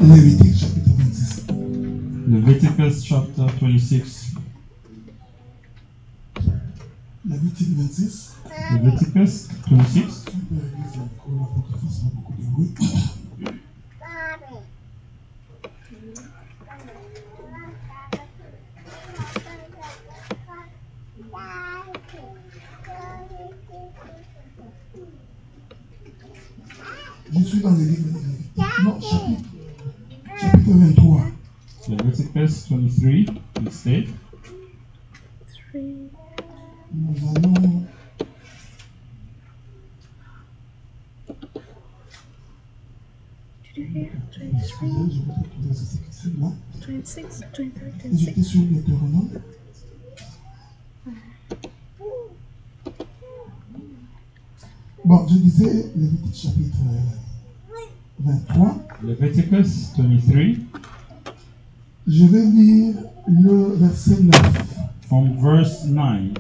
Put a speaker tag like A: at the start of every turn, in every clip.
A: Lévitique chapitre 26.
B: Leviticus chapter 26.
A: Lévitique 26.
B: Leviticus 26.
A: Je suis dans le livre de Lévitique. Non, chapitre 23.
B: Leviticus 23 instead.
A: Nous allons. Excusez, je vais retrouver ce texte-là.
C: 26, 23,
A: J'étais sur Deutéronome. Bon, je disais Lévitique chapitre 23.
B: Leviticus 23
A: Je vais lire le verset 9.
B: from verse 9.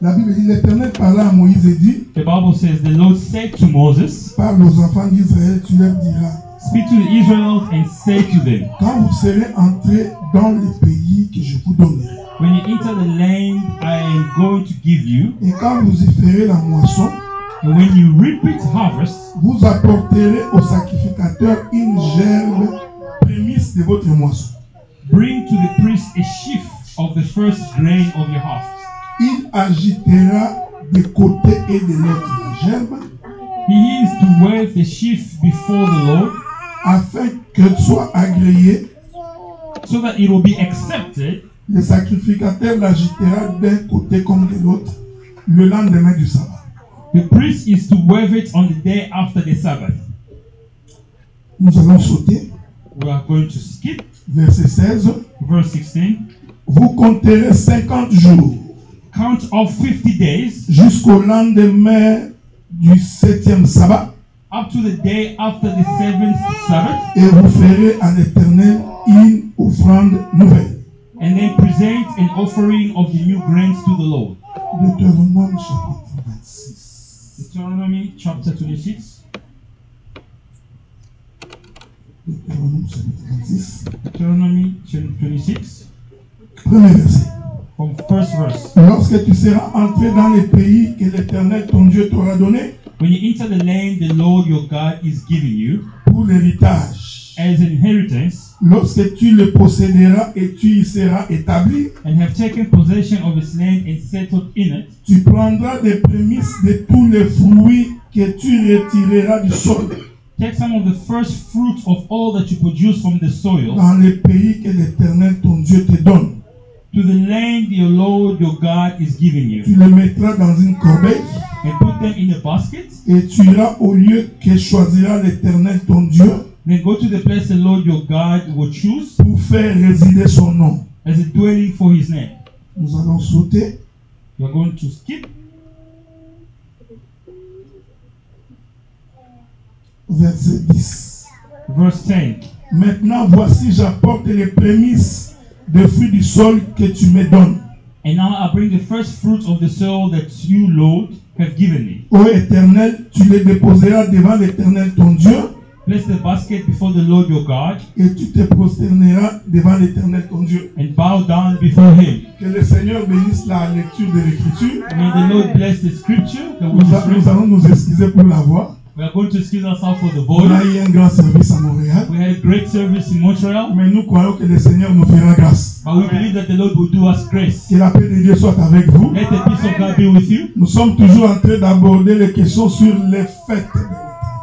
A: La Bible dit, l'Éternel parla à Moïse et dit,
B: The Bible says, the Lord said to Moses,
A: parle aux enfants d'Israël, tu leur diras,
B: speak to the Israelites and say to them,
A: quand vous serez entrés dans le pays que je vous donnerai,
B: when you enter the land I am going to give you,
A: et quand vous y ferez la moisson,
B: and when you reap it harvest,
A: vous apporterez au sacrificateur une gerbe prémisse de votre moisson.
B: bring to the priest a sheaf of the first grain of your harvest.
A: Il agitera de côté et de l'autre la gerbe,
B: He is to wave the sheaf before the Lord,
A: afin qu'elle soit agréée.
B: so that it will be accepted.
A: Le sacrificateur l'agitera d'un côté comme de l'autre le lendemain du sabbat.
B: The priest is to wave it on the day after the Sabbath.
A: Nous allons sauter.
B: We are going to skip
A: Verset 16.
B: verse 16.
A: Vous compterez 50 jours
B: Count off 50 days
A: jusqu'au lendemain du 7e sabbat,
B: up to the day after the 7th Sabbath,
A: et vous ferez à l'Éternel une offrande nouvelle.
B: and then present an offering of the new grains to the Lord.
A: Deutéronome chapitre 26.
B: Deuteronomy chapter 26.
A: Deutéronome chapitre 26.
B: Deuteronomy chapter 26
A: Premier verset.
B: from first verse.
A: Lorsque tu seras entré dans le pays que l'Éternel ton Dieu t'aura donné
B: When you enter the land the Lord your God is giving you
A: pour l'héritage,
B: as an inheritance,
A: lorsque tu le posséderas et tu y seras établi,
B: and have taken possession of its land and settled in it,
A: tu prendras des prémices de tous les fruits que tu retireras du sol
B: take some of the first fruits of all that you produce from the soil
A: dans le pays que l'Éternel ton Dieu te donne.
B: to the land your Lord your God is giving you,
A: Tu le mettras dans une corbeille
B: and put them in a basket.
A: et tu iras au lieu que choisira l'Éternel ton Dieu
B: Then go to the place the Lord your God will choose
A: pour faire résider son nom.
B: as a dwelling for his name.
A: Nous allons sauter.
B: You are going to skip
A: Verset 10.
B: verse 10.
A: Maintenant, voici, j'apporte les prémices des fruits du sol que tu me donnes.
B: And now I bring the first fruits of the soil that you, Lord, have given me.
A: Ô Éternel, tu les déposeras devant l'Éternel ton Dieu
B: Place the basket before the Lord your God
A: et tu te prosterneras devant l'Éternel ton Dieu.
B: and bow down before him.
A: Que le Seigneur bénisse la lecture de l'Écriture.
B: May the Lord bless the scripture that we just
A: Nous
B: read.
A: allons nous excuser pour la voix.
B: We are going to excuse ourselves for the
A: On a
B: voice.
A: eu un grand service à Montréal,
B: We had a great service in Montreal,
A: mais nous croyons que le Seigneur nous fera grâce.
B: but we believe that the Lord will do us grace.
A: Que la paix de Dieu soit avec vous.
B: Let the peace of God be with you.
A: Nous sommes toujours en train d'aborder les questions sur les fêtes.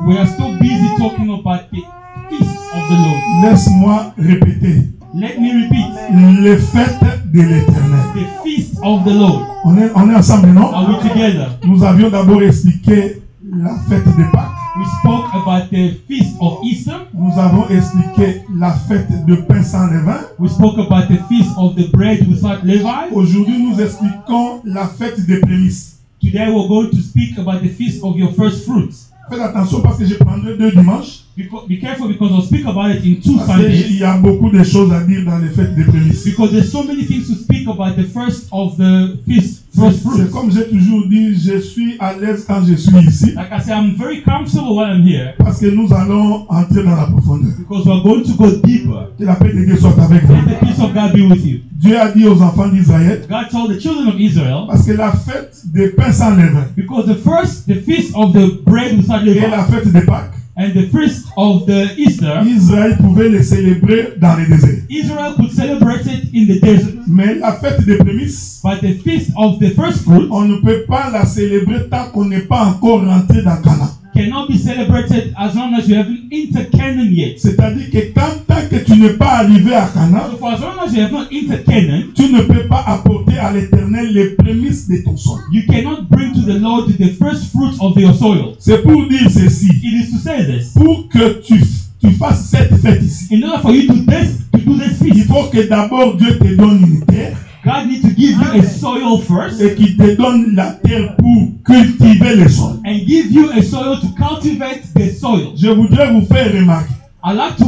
B: We are still busy talking about the feast of the Lord.
A: Laisse-moi répéter.
B: Let me repeat.
A: Les fêtes de l'Éternel.
B: The feast of the Lord.
A: On est ensemble, non?
B: Are we together?
A: Nous avions d'abord expliqué la fête de Pâques.
B: We spoke about the feast of Easter.
A: Nous avons expliqué la fête de pain sans levain.
B: We spoke about the feast of the bread without leaven.
A: Aujourd'hui, nous expliquons la fête des prémices.
B: Today we're going to speak about the feast of your first fruits.
A: Faites attention parce que je prendrai 2 dimanches.
B: Be careful because I'll speak about it in 2
A: Parce
B: Sundays.
A: qu'il y a beaucoup de choses à dire dans les fêtes des prémices.
B: Because there's so many things to speak about the first of the feast, first
A: C'est
B: fruits.
A: comme j'ai toujours dit, je suis à l'aise quand je suis ici.
B: Like I say, I'm very comfortable while I'm here
A: Parce que nous allons entrer dans la profondeur.
B: because we're going to go deeper.
A: Que la paix de Dieu soit avec vous.
B: Let the peace of God be with you.
A: Dieu a dit aux enfants d'Israël,
B: God told the children of Israel,
A: parce que la fête des pains sans levain
B: because the feast of the bread without
A: et
B: leaven
A: la fête des Pâques,
B: and the feast of the Easter,
A: Israël pouvait les célébrer dans les déserts.
B: Israel could celebrate it in the desert.
A: Mais la fête des prémices,
B: But the feast of the first fruits
A: on ne peut pas la célébrer tant qu'on n'est pas encore rentré dans Canaan.
B: cannot be celebrated as long as you haven't entered Canaan yet.
A: C'est-à-dire que tant que tu n'es pas arrivé à Canaan,
B: So for as long as you have not entered Canaan,
A: tu ne peux pas apporter à l'Éternel les prémices de ton sol.
B: you cannot bring to the Lord the first fruits of your soil.
A: C'est pour dire ceci,
B: It is to say this.
A: pour que tu fasses cette fête ici,
B: In order for you to do this
A: il
B: feast,
A: faut que d'abord Dieu te donne une terre
B: God needs to give you a soil first
A: et qu'il te donne la terre pour cultiver le sol.
B: and give you a soil to cultivate the soil.
A: Je voudrais vous faire remarquer
B: I'd like to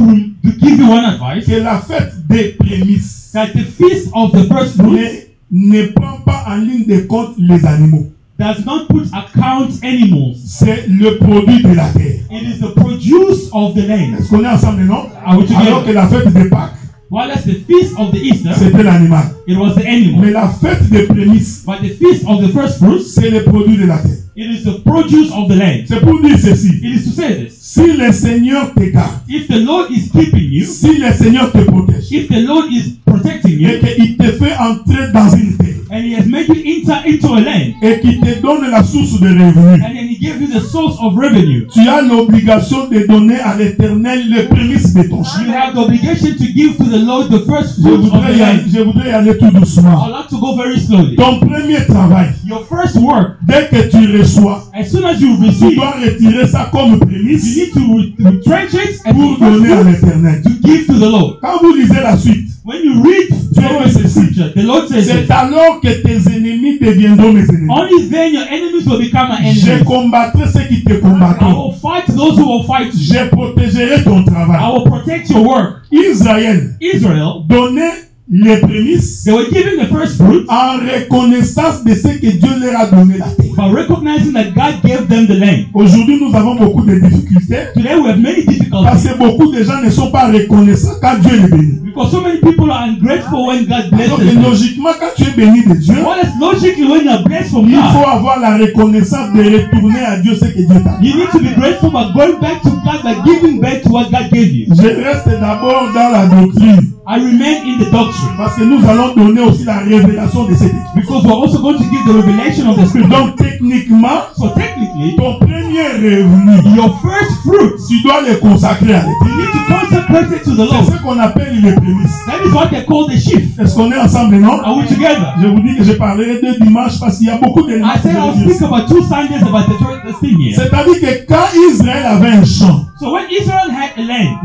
B: give you one advice,
A: que la fête des prémices
B: that the feast of the first fruits
A: ne prend pas en ligne de compte les animaux.
B: does not put account animals.
A: C'est le produit de la terre.
B: It is the produce of the land.
A: Est-ce qu'on est ensemble, non?
B: Are we together?
A: Alors que la fête des Pâques,
B: While as the feast of the Easter,
A: c'était l'animal.
B: it was the animal.
A: Mais la fête des prémices,
B: But the feast of the first fruits,
A: c'est le produit de la terre.
B: it is the produce of the land.
A: C'est pour dire ceci.
B: It is to say this.
A: Si le Seigneur te garde,
B: If the Lord is keeping you,
A: si le Seigneur te protège,
B: if the Lord is protecting
A: et
B: you,
A: qu'il te fait entrer dans une terre,
B: and He has made you enter into a land,
A: et qu'il te donne la source de revenus,
B: and then He gave you the source of revenue,
A: tu as l'obligation de donner à l'Éternel les prémices de ton champ.
B: you have the obligation to give to the Lord the first
A: Je
B: fruits of the land.
A: voudrais y aller tout doucement.
B: I'd like to go very slowly.
A: Ton premier travail,
B: Your first work,
A: dès que tu reçois,
B: as soon as you
A: tu
B: receive,
A: dois retirer ça comme
B: you
A: prémisse
B: need to retrench it and
A: pour
B: the first
A: donner à
B: fruits
A: l'Éternel.
B: to give to the Lord.
A: Quand vous lisez la suite,
B: When you read
A: Dieu dit
B: the
A: ceci.
B: scripture, the Lord says,
A: C'est alors que tes ennemis deviendront mes ennemis.
B: only then your enemies will become my
A: Je
B: enemies.
A: combattrai ceux qui te
B: I
A: combattront.
B: will fight those who will fight you.
A: Je protégerai ton
B: I
A: travail.
B: will protect your work.
A: Israël
B: Israel,
A: donnait les prémices
B: they were given the first fruit
A: en reconnaissance de ce que Dieu leur a donné la terre.
B: by recognizing that God gave them the land.
A: Aujourd'hui, nous avons beaucoup de difficultés
B: Today we have many
A: parce
B: difficulties
A: que beaucoup de gens ne sont pas reconnaissants quand Dieu les bénit.
B: because so many people are ungrateful when God blesses
A: Donc,
B: them.
A: logiquement, quand tu es béni de Dieu,
B: What is logically when you are blessed from
A: il
B: God,
A: faut avoir la reconnaissance de retourner à Dieu ce que Dieu t'a donné.
B: you need to be grateful by going back to God, by giving back to what God gave you.
A: Je reste d'abord dans la doctrine
B: I remain in the doctrine
A: parce que nous allons donner aussi la révélation de cette écriture.
B: because we're also going to give the revelation of the scripture.
A: Donc, techniquement,
B: So technically,
A: ton premier revenu,
B: your first fruit,
A: tu dois le consacrer à
B: you
A: l'Éternel.
B: need to consecrate it to the
A: C'est
B: Lord.
A: ce qu'on appelle les prémices.
B: That is what they call the sheaf.
A: Est-ce qu'on est ensemble, non?
B: Are we together?
A: Je vous dis que je parlerai de dimanche parce qu'il y a beaucoup d'éléments.
B: I said I'll speak about 2 Sundays about this thing here.
A: C'est-à-dire que quand Israël avait un champ
B: So when Israel had a land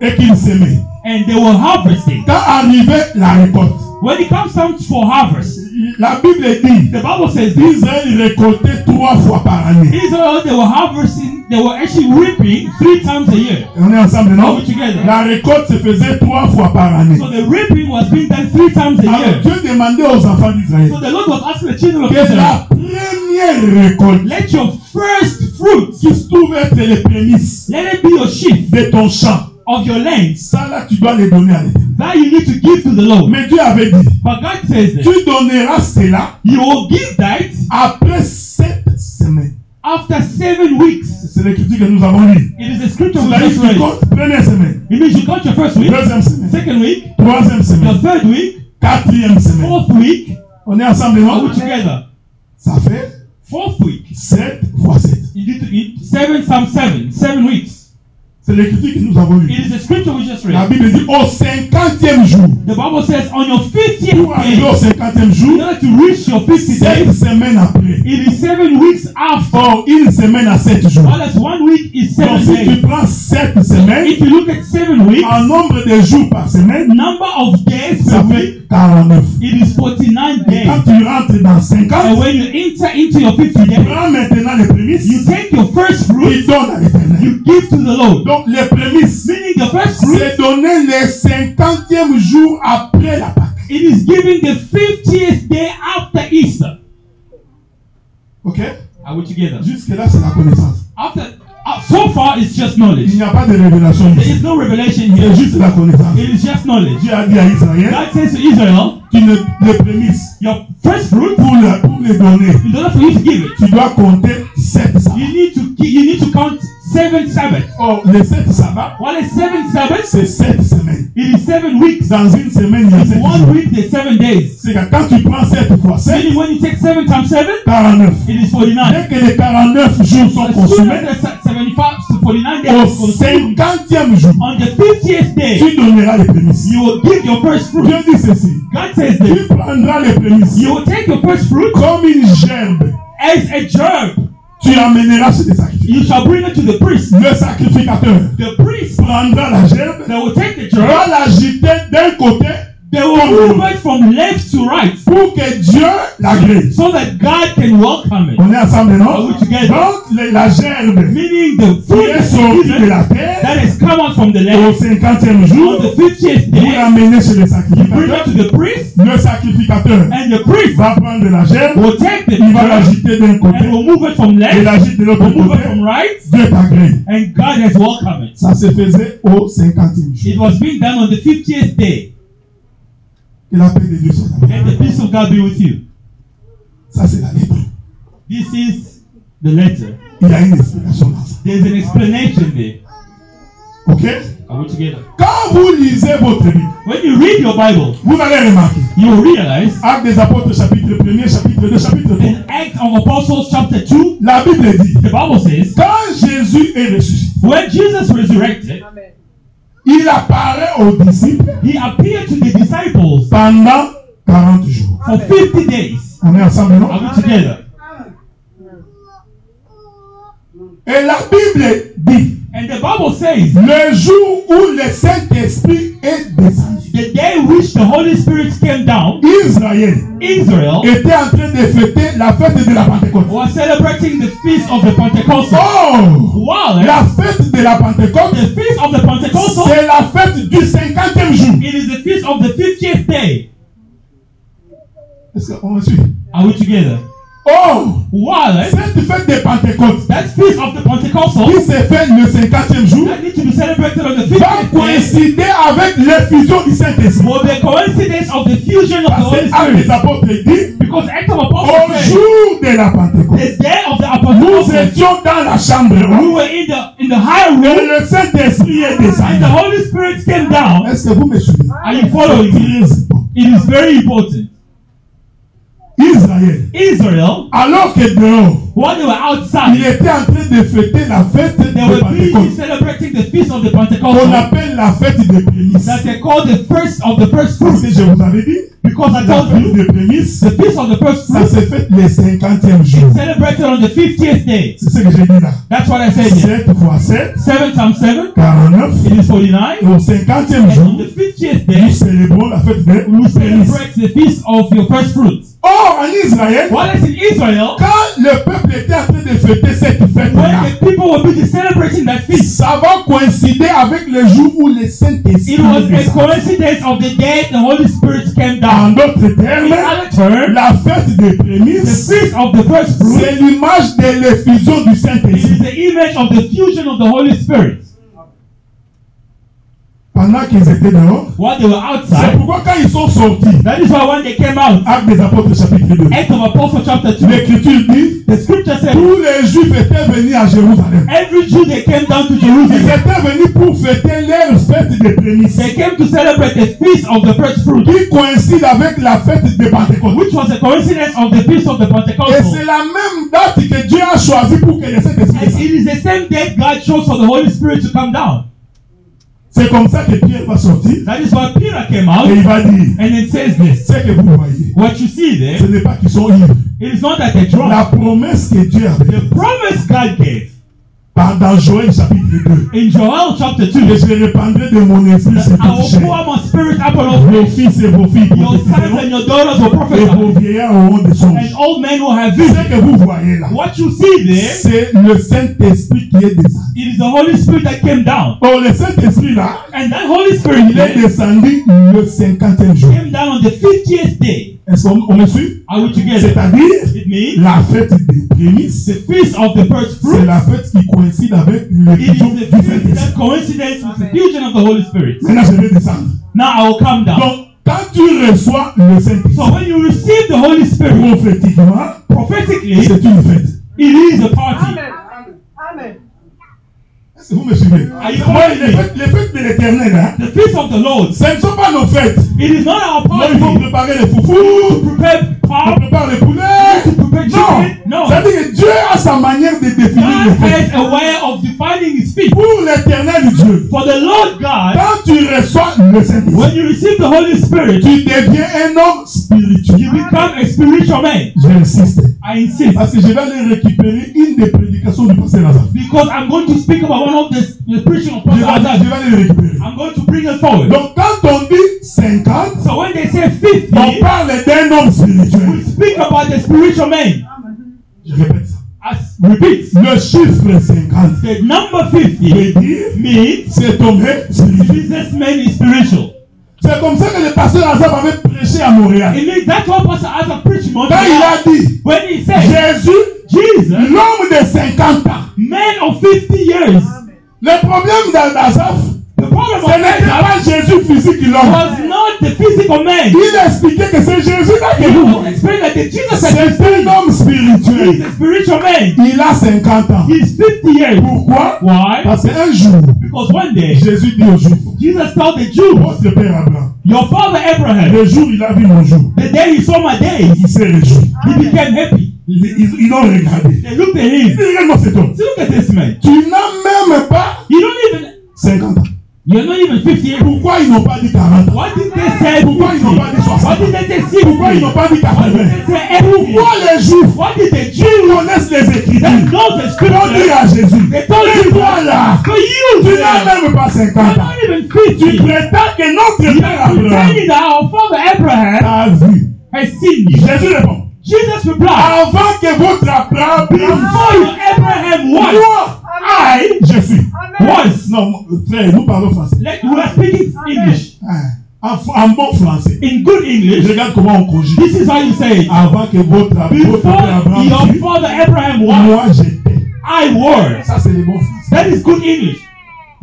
A: et qu'il s'aimait,
B: and they were harvesting,
A: quand arrivait la récolte,
B: when it comes time for harvest,
A: la Bible dit
B: the Bible says this.
A: Israël récoltait 3 fois par année.
B: Israel, they were harvesting, they were actually reaping 3 times a year.
A: On est ensemble,
B: Are
A: non?
B: we together?
A: La récolte se faisait 3 fois par année.
B: So the reaping was being done 3 times a
A: Alors
B: year.
A: Dieu demandait aux enfants d'Israël
B: So the Lord was asking the children of
A: que
B: Israel,
A: la première récolte
B: let your first fruit,
A: qui se trouve être les prémices
B: let it be your sheaf
A: de ton champ,
B: of your lands
A: ça là tu dois les donner à l'Éternel.
B: that you need to give to the Lord.
A: Mais Dieu avait dit,
B: But God says this,
A: tu donneras cela
B: you will give that
A: après 7 semaines.
B: after 7 weeks.
A: C'est l'écriture que nous avons lu.
B: It is the scripture we
A: C'est-à-dire
B: just
A: que tu
B: read.
A: comptes première semaine,
B: It means you got your first week,
A: deuxième semaine,
B: second week,
A: troisième
B: your
A: semaine,
B: third week,
A: quatrième semaine.
B: fourth week.
A: On est ensemble,
B: Are
A: non?
B: we together?
A: Ça fait
B: Fourth week.
A: 7 fois 7.
B: You need to eat 7 weeks.
A: C'est l'écriture que nous avons lu.
B: It is the scripture we just
A: La
B: read.
A: Bible dit au 50e jour.
B: The Bible says on your 50th
A: Pour arriver au
B: day,
A: 50e
B: in
A: jour,
B: order to reach your 50th
A: 7
B: day,
A: semaines après.
B: it is 7 weeks after.
A: Or une semaine à 7 jours.
B: While as 1 week is
A: Donc
B: 7
A: si
B: days.
A: tu prends 7 semaines,
B: If you look at 7 weeks,
A: en nombre de jours par semaine,
B: number of days
A: ça
B: per week,
A: fait 49.
B: it is 49
A: Et
B: days.
A: quand tu rentres dans
B: And
A: 50,
B: when you enter into your 50
A: tu
B: days,
A: prends maintenant les prémices,
B: you take your first fruit
A: tu donnes à l'Éternel. l'Éternel.
B: you give to the Lord.
A: Donc les prémices,
B: Meaning the first fruit,
A: c'est donné le 50e jour après la Pâque.
B: it is given the 50th day after Easter.
A: Ok?
B: Are we together?
A: Jusque-là, c'est la connaissance.
B: So far, it's just
A: Il
B: knowledge.
A: n'y a pas de révélation
B: There
A: ici.
B: is no revelation
A: C'est
B: here.
A: juste la connaissance.
B: It is just knowledge.
A: Dieu a dit à Israël
B: God says to Israel,
A: les prémices,
B: your first fruit,
A: pour les donner,
B: in order for you to give it,
A: tu dois compter 7 sabbats.
B: you need to count 7 Sabbaths.
A: Or, les 7 sabbats,
B: What is 7 Sabbaths?
A: c'est 7 semaines.
B: It is 7 weeks.
A: Dans une semaine, il y a 7
B: One
A: jours.
B: week, there's 7 days.
A: C'est que quand tu prends 7 fois 7,
B: Meaning when you take 7 times 7,
A: 49.
B: it is 49.
A: Dès que les 49 jours sont
B: As soon
A: consumés,
B: as the 75 to 49 days
A: au
B: is consumed,
A: 50e jour,
B: on the 50th day,
A: tu donneras les prémices.
B: you will give your first fruit.
A: Dieu dit ceci.
B: God says this.
A: Tu prendras les prémices
B: You will take your first fruit
A: comme une gerbe.
B: as a germ.
A: Tu l'amèneras chez les sacrificateurs.
B: You shall bring it to the priest.
A: Le sacrificateur
B: The priest,
A: prendra la gerbe,
B: they will take the germ.
A: va l'agiter d'un côté
B: They will move it from left to right
A: pour que Dieu l'agrée.
B: so that God can welcome it.
A: On est ensemble,
B: Are
A: non?
B: we together?
A: Donc, la gerbe
B: Meaning the
A: qui
B: fruit
A: est
B: that
A: sortie
B: is
A: de
B: given,
A: la terre
B: that has come out from the
A: au
B: land
A: 50e jour,
B: on the 50th
A: vous
B: day,
A: l'amenez chez les
B: bring it
A: sacrificateurs.
B: to the priest,
A: Le sacrificateur
B: and the priest
A: va prendre la gerbe,
B: will take the
A: il va
B: germ
A: l'agiter d'un
B: and
A: côté
B: will move it from
A: et
B: left,
A: l'agite de l'autre
B: will move it
A: côté.
B: from right,
A: Dieu t'agrée.
B: and God has welcomed it.
A: Ça se faisait au 50e
B: It
A: jour.
B: was being done on the 50th day.
A: Que la paix de Dieu soit avec
B: And the peace of God be with you.
A: Ça, c'est la lettre.
B: This is the letter.
A: Il y a une explication dans ça.
B: There's an explanation there.
A: Ok?
B: Are we together?
A: Quand vous lisez votre Bible,
B: When you read your Bible,
A: vous allez remarquer.
B: you will realize
A: Actes des Apôtres, chapitre 1er, chapitre 2, chapitre 3.
B: in Acts of Apostles chapter 2,
A: La Bible dit,
B: the Bible says,
A: quand Jésus est ressuscité,
B: when Jesus resurrected,
A: il apparaît aux disciples
B: he appeared to the disciples
A: pendant 40 jours.
B: for 50 days.
A: On est ensemble, non?
B: Are we together?
A: Et la Bible dit,
B: And the Bible says,
A: le jour où le Saint-Esprit est descendu,
B: the day which the Holy Spirit came down,
A: Israël
B: Israel
A: était en train de fêter la fête de la Pentecôte.
B: was celebrating the feast of the Pentecostal.
A: Oh!
B: While
A: La fête de la Pentecôte,
B: the feast of the Pentecostal,
A: c'est la fête du 50e jour.
B: it is the feast of the 50th day.
A: Est-ce qu'on me suit?
B: Are we together?
A: Oh!
B: While
A: Cette fête de Pentecôte
B: that feast of the Pentecostal
A: qui s'est faite le 50e jour
B: that needs to be celebrated on the
A: va
B: 50th day
A: coïncider avec l'effusion du Saint-Esprit.
B: will be a coincidence of the fusion of the
A: Parce
B: Holy
A: que Actes des
B: Spirit.
A: Apôtres dit,
B: Because Acts of
A: au
B: Apostles says,
A: jour de la Pentecôte,
B: the day of the
A: nous
B: Apostles,
A: étions dans la chambre
B: we
A: haute
B: were in the higher
A: et
B: room,
A: le Saint-Esprit est
B: and the
A: descendu.
B: Holy Spirit came down.
A: Est-ce que vous me suivez?
B: Are you following me?
A: Très important.
B: It is very important.
A: Israël,
B: Israel,
A: alors que dehors,
B: while they were
A: il
B: outside,
A: était en train de fêter la fête
B: they
A: de
B: were busy
A: Pentecôte,
B: celebrating the feast of the
A: qu'on
B: Pentecostal
A: appelle la fête des prémices.
B: that they call the first of the first
A: Parce
B: fruits.
A: que je vous avais dit,
B: Because I
A: la
B: told
A: fête
B: you,
A: des prémices,
B: the feast of the first
A: ça
B: fruits
A: s'est fait le 50e jour.
B: celebrated on the 50th day.
A: C'est ce que j'ai dit là.
B: That's what I said here.
A: 7 fois 7,
B: 7 times 7,
A: 49.
B: it is 49.
A: Et au 50e
B: And on
A: jour,
B: the 50th
A: nous
B: day,
A: célébrons la fête des
B: we
A: prémices.
B: celebrate the feast of your first fruits.
A: Or, en Israël,
B: While it's in Israel,
A: quand le peuple était en train de fêter cette fête-là,
B: when the people were busy celebrating that feast,
A: ça va coïncider avec le jour où le Saint-Esprit
B: it was
A: est
B: a
A: descendu.
B: coincidence of the day the Holy Spirit came
A: En
B: down.
A: d'autres
B: In
A: termes,
B: other terms,
A: la fête des
B: the
A: prémices,
B: feast of the first fruits,
A: c'est l'image de l'effusion du
B: it is
A: Saint-Esprit.
B: the image of the fusion of the Holy Spirit.
A: Pendant qu'ils étaient dehors,
B: While they were
A: c'est
B: outside,
A: pourquoi quand ils sont sortis,
B: that is why when they came out,
A: Actes des Apôtres chapitre 2,
B: Acts of Apostles chapter 2,
A: l'Écriture dit,
B: the scripture said,
A: tous les Juifs étaient venus à Jérusalem.
B: every Jew they came down to
A: Ils
B: Jerusalem.
A: étaient venus pour fêter leur fête des prémices,
B: They came to celebrate the feast of the first fruit,
A: qui coïncide avec la fête de Pentecôte.
B: which was a coincidence of the feast of the
A: Et
B: Pentecostal.
A: c'est la même date que Dieu a choisi pour que le Saint-Esprit
B: And
A: descende.
B: it is the same date God chose for the Holy Spirit to come down.
A: C'est comme ça que Pierre va sortir
B: That is why Peter came out,
A: et il va dire,
B: and it says this.
A: ce que vous voyez,
B: What you see there,
A: ce n'est pas qu'ils sont ivres.
B: it is not that they're drunk.
A: La promesse que Dieu avait
B: The promise God gave
A: Dans Joël chapitre 2.
B: In Joel chapter 2,
A: Et je répandrai de mon esprit sur
B: I
A: toute
B: will
A: chair.
B: pour my spirit upon all
A: Vos
B: flesh.
A: fils et vos filles
B: Your sons
A: prophétiseront,
B: and your daughters will
A: et
B: prophesy.
A: vos vieillards auront des songes.
B: And old men will have
A: Ce
B: visions.
A: que vous voyez là,
B: What you see there,
A: c'est le Saint-Esprit qui est descendu.
B: it is the Holy Spirit that came down.
A: Or le Saint-Esprit là,
B: And that Holy Spirit
A: il est
B: there
A: descendu le 50e jour.
B: came down on the 50th day.
A: Est-ce qu'on me suit?
B: Are we together?
A: C'est-à-dire,
B: It means
A: la fête des prémices,
B: the feast of the first
A: c'est
B: fruit.
A: la fête qui coïncide avec
B: It
A: l'effusion
B: is
A: du
B: the feast
A: Saint-Esprit.
B: that coincidence with the fusion of the Holy Spirit.
A: Maintenant, je vais descendre.
B: Now I will come down.
A: Donc, quand tu reçois le Saint-Esprit,
B: So when you receive the Holy Spirit,
A: prophétiquement,
B: prophetically,
A: c'est une fête.
B: it is a party.
C: Amen.
A: Est-ce que vous me suivez?
B: Are you
A: Moi,
B: following me?
A: les fêtes de l'éternel, hein,
B: The feast of the Lord,
A: ce ne sont pas nos fêtes.
B: it is not our
A: Moi, il faut
B: party
A: préparer les foufous,
B: to prepare
A: on
B: pop,
A: prépare les poulets.
B: to prepare chicken.
A: Non.
B: No.
A: C'est-à-dire que Dieu a sa manière de définir les
B: God
A: fêtes.
B: has a way of defining His feast.
A: Pour l'éternel Dieu,
B: For the Lord God,
A: quand tu reçois le Saint-Esprit,
B: when you receive the Holy Spirit,
A: tu deviens un homme spirituel.
B: you become a spiritual man.
A: J'insiste.
B: I insist.
A: Parce que je vais aller récupérer une des prédications du pasteur Lazare.
B: Because I'm going to speak about one of the preaching of
A: Je
B: Pastor
A: vais
B: Azaz.
A: aller récupérer.
B: I'm going to bring it forward.
A: Donc, quand on dit 50,
B: So when they say 50,
A: on parle d'un homme spirituel.
B: we speak about the spiritual man.
A: Je répète ça.
B: As repeat,
A: Le chiffre 50
B: the number 50
A: veut dire
B: means
A: cet homme est spirituel.
B: Jesus man is spiritual.
A: C'est comme ça que le pasteur Lazare avait prêché à Montréal.
B: It means that's what Pastor Azaz preached
A: Quand il a dit,
B: when he said,
A: Jésus,
B: Jesus,
A: l'homme de 50 ans.
B: man of 50 years.
A: Le problème d'Azaf,
B: The problem
A: ce
B: of
A: n'était
B: Azaz
A: pas Jésus physique l'homme.
B: was not the physical man.
A: Il expliquait que c'est Jésus là que
B: He
A: vous
B: was
A: voyez.
B: explaining that the Jesus that
A: C'est un homme
B: he's
A: spirituel.
B: a spiritual man.
A: Il a 50 ans.
B: He's 50 years.
A: Pourquoi?
B: Why?
A: Parce qu'un jour,
B: Because one day,
A: Jésus dit aux Juifs,
B: Jesus told the Jews,
A: votre père Abraham,
B: your father Abraham,
A: le jour il a vu mon jour,
B: the day he saw my days,
A: il s'est réjoui.
B: he became happy.
A: Ils l'ont regardé.
B: They looked at
A: Il
B: him.
A: dit, regarde-moi cet homme.
B: So look at this man.
A: Tu n'as même pas
B: You don't even,
A: 50 ans.
B: you're not even 50 years.
A: Pourquoi ils n'ont pas dit 40 ans?
B: Why did they say 50?
A: Pourquoi ils n'ont pas dit 60
B: Why
A: ans?
B: did they say 60?
A: Pourquoi ils n'ont pas dit 80
B: Why did they say 80?
A: Pourquoi les Juifs
B: Why did the
A: qui
B: Jews
A: connaissent les
B: that
A: Écritures
B: know the
A: ont dit
B: scripture,
A: à Jésus,
B: they told
A: et
B: you,
A: toi là,
B: for you,
A: tu
B: you're
A: n'as même pas 50 ans.
B: not even
A: Tu
B: 50.
A: prétends que notre
B: You're
A: père Abraham
B: pretending that our father Abraham
A: t'a vu.
B: has seen you.
A: Jésus répond,
B: Jesus replied,
A: avant que votre Abraham,
B: before your Abraham was,
A: moi, je suis.
B: was.
A: Non, frère, nous parlons français.
B: We are speaking English.
A: En bon français.
B: In good English,
A: Regarde comment on conjugue.
B: this is how you say it.
A: Avant que votre père
B: Before
A: Abraham
B: your
A: fût,
B: father Abraham was,
A: moi j'étais.
B: I was.
A: Ça c'est le bon français.
B: That is good English.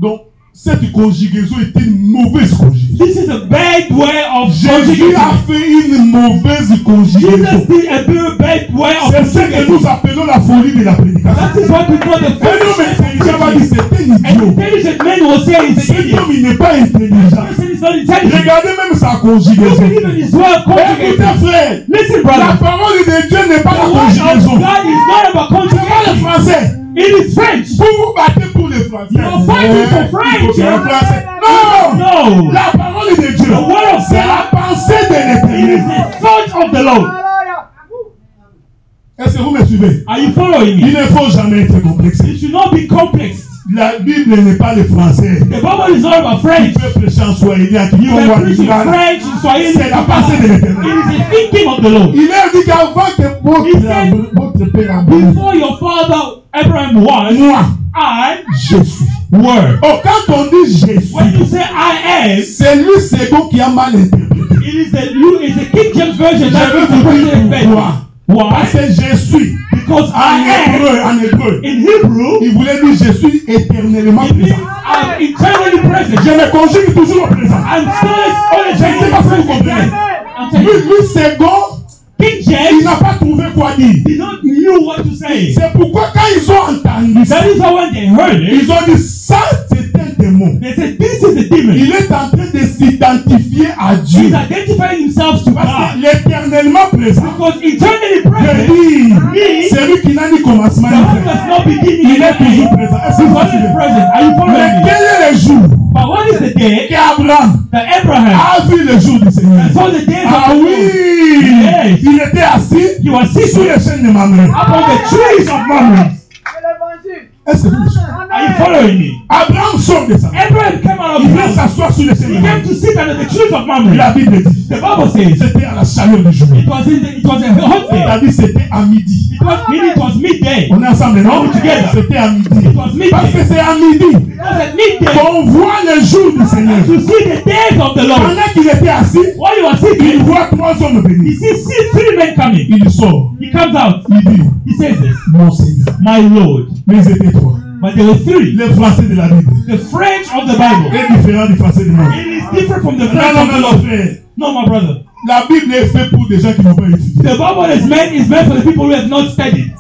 A: Donc, cette conjugaison est une mauvaise conjugaison.
B: This is a bad way of
A: Jésus a
B: conjugating.
A: fait une mauvaise
B: Jesus
A: conjugaison.
B: did a very bad way of
A: C'est ce que
B: conjugating.
A: nous appelons la folie de la prédication.
B: That is what we call the
A: Un homme intelligent va dire c'est un
B: And
A: idiot.
B: intelligent men will say he's an
A: Cet
B: idiot.
A: homme il n'est pas intelligent.
B: Person is not intelligent.
A: Regardez même sa
B: Look
A: conjugaison.
B: at even his word
A: Écoutez
B: conjugated.
A: frère,
B: Listen,
A: la
B: brother.
A: parole de Dieu n'est pas
B: The
A: la
B: word of
A: conjugaison.
B: God is not about
A: C'est pas le
B: conjugation.
A: français.
B: It is French.
A: Vous vous battez pour les français.
B: You're fighting for French.
A: Il faut que le français. Non!
B: No.
A: La parole de Dieu,
B: The word of
A: c'est la pensée de
B: It is
A: l'éternel.
B: the thought of the Lord.
A: Est-ce que vous me suivez?
B: Are you following
A: Il
B: me?
A: ne faut jamais être complexé.
B: It should not be complex.
A: La Bible n'est pas le français.
B: The Bible is not about
A: Tu
B: French.
A: peux prêcher en Swahili, en
B: You can
A: Kikongo, en
B: preach in
A: Lingala.
B: French, in Swahili.
A: C'est la pensée de
B: It
A: l'éternel.
B: is the thinking of the Lord.
A: Il a dit qu'avant que
B: He said,
A: votre père Abraham,
B: before your father Abraham was,
A: moi,
B: I
A: je suis.
B: were.
A: Oh, quand on dit je
B: When
A: suis,
B: you say I am,
A: c'est lui second qui a mal interprété.
B: it is the King James version
A: Je
B: that
A: vais
B: is
A: vous dire
B: the
A: pourquoi.
B: Why?
A: Parce que je suis.
B: Because
A: En hébreu,
B: in Hebrew,
A: il voulait dire je suis éternellement
B: it means
A: présent.
B: I'm eternally present.
A: Je me conjugue toujours au présent.
B: I'm still
A: Je ne sais pas si vous comprenez.
B: I'm telling you,
A: Lui second,
B: King
A: il
B: James
A: n'a pas trouvé quoi dire.
B: did not knew what to say.
A: C'est pourquoi quand ils ont entendu ça,
B: That is how when they heard it,
A: ils ont dit ça c'est un démon.
B: they said, this is a demon.
A: Il est en train de s'identifier à Dieu.
B: He's identifying himself to
A: Parce
B: God.
A: que l'éternellement présent
B: Because eternally
A: veut
B: present,
A: dire
B: he,
A: celui qui n'a ni commencement
B: the
A: ni
B: one
A: fin.
B: does not beginning
A: Il est
B: and
A: toujours
B: end.
A: présent. Est-ce que
B: He's
A: vous
B: always
A: suivez?
B: present. Are you
A: Mais
B: following me?
A: quel est le jour
B: But what is the day
A: qu'Abraham
B: that Abraham
A: a vu le jour du Seigneur?
B: saw the days of
A: Ah
B: the Lord?
A: oui!
B: Yes.
A: Il était assis
B: He was
A: sous
B: sitting
A: les chaînes de Mamré.
B: upon the trees of Mamre.
C: C'est l'évangile.
A: Est-ce que vous me suivez?
B: Are you following me?
A: Abraham sort de ça.
B: Abraham came out of
A: Il
B: his
A: vient
B: house.
A: s'asseoir sur le
B: He
A: Seigneur.
B: came to sit under the trees of Mamre.
A: La Bible dit,
B: The Bible says
A: c'était à la chaleur du jour.
B: it was a hot day.
A: C'est-à-dire c'était à midi.
B: It was midday.
A: On est ensemble, non?
B: Together.
A: C'était à midi.
B: It was midday.
A: Parce que c'est à midi
B: It was at midday
A: qu'on voit le jour du Seigneur.
B: to see the days of the Lord.
A: Pendant qu'il était assis,
B: While you are
A: il
B: sitting,
A: voit 3 hommes
B: he
A: venir.
B: sees 3 men coming.
A: Il sort.
B: He comes out.
A: Il dit,
B: He says this,
A: mon Seigneur.
B: my Lord.
A: Mais ils étaient 3.
B: But there were 3.
A: Le français de la Bible
B: The French of the Bible.
A: est différent du français du monde.
B: It is different from the French
A: Non,
B: of the
A: non, non,
B: Lord.
A: frère.
B: No, my brother.
A: La Bible est faite pour des gens qui n'ont pas étudié.
B: The Bible is meant for the people who have not studied.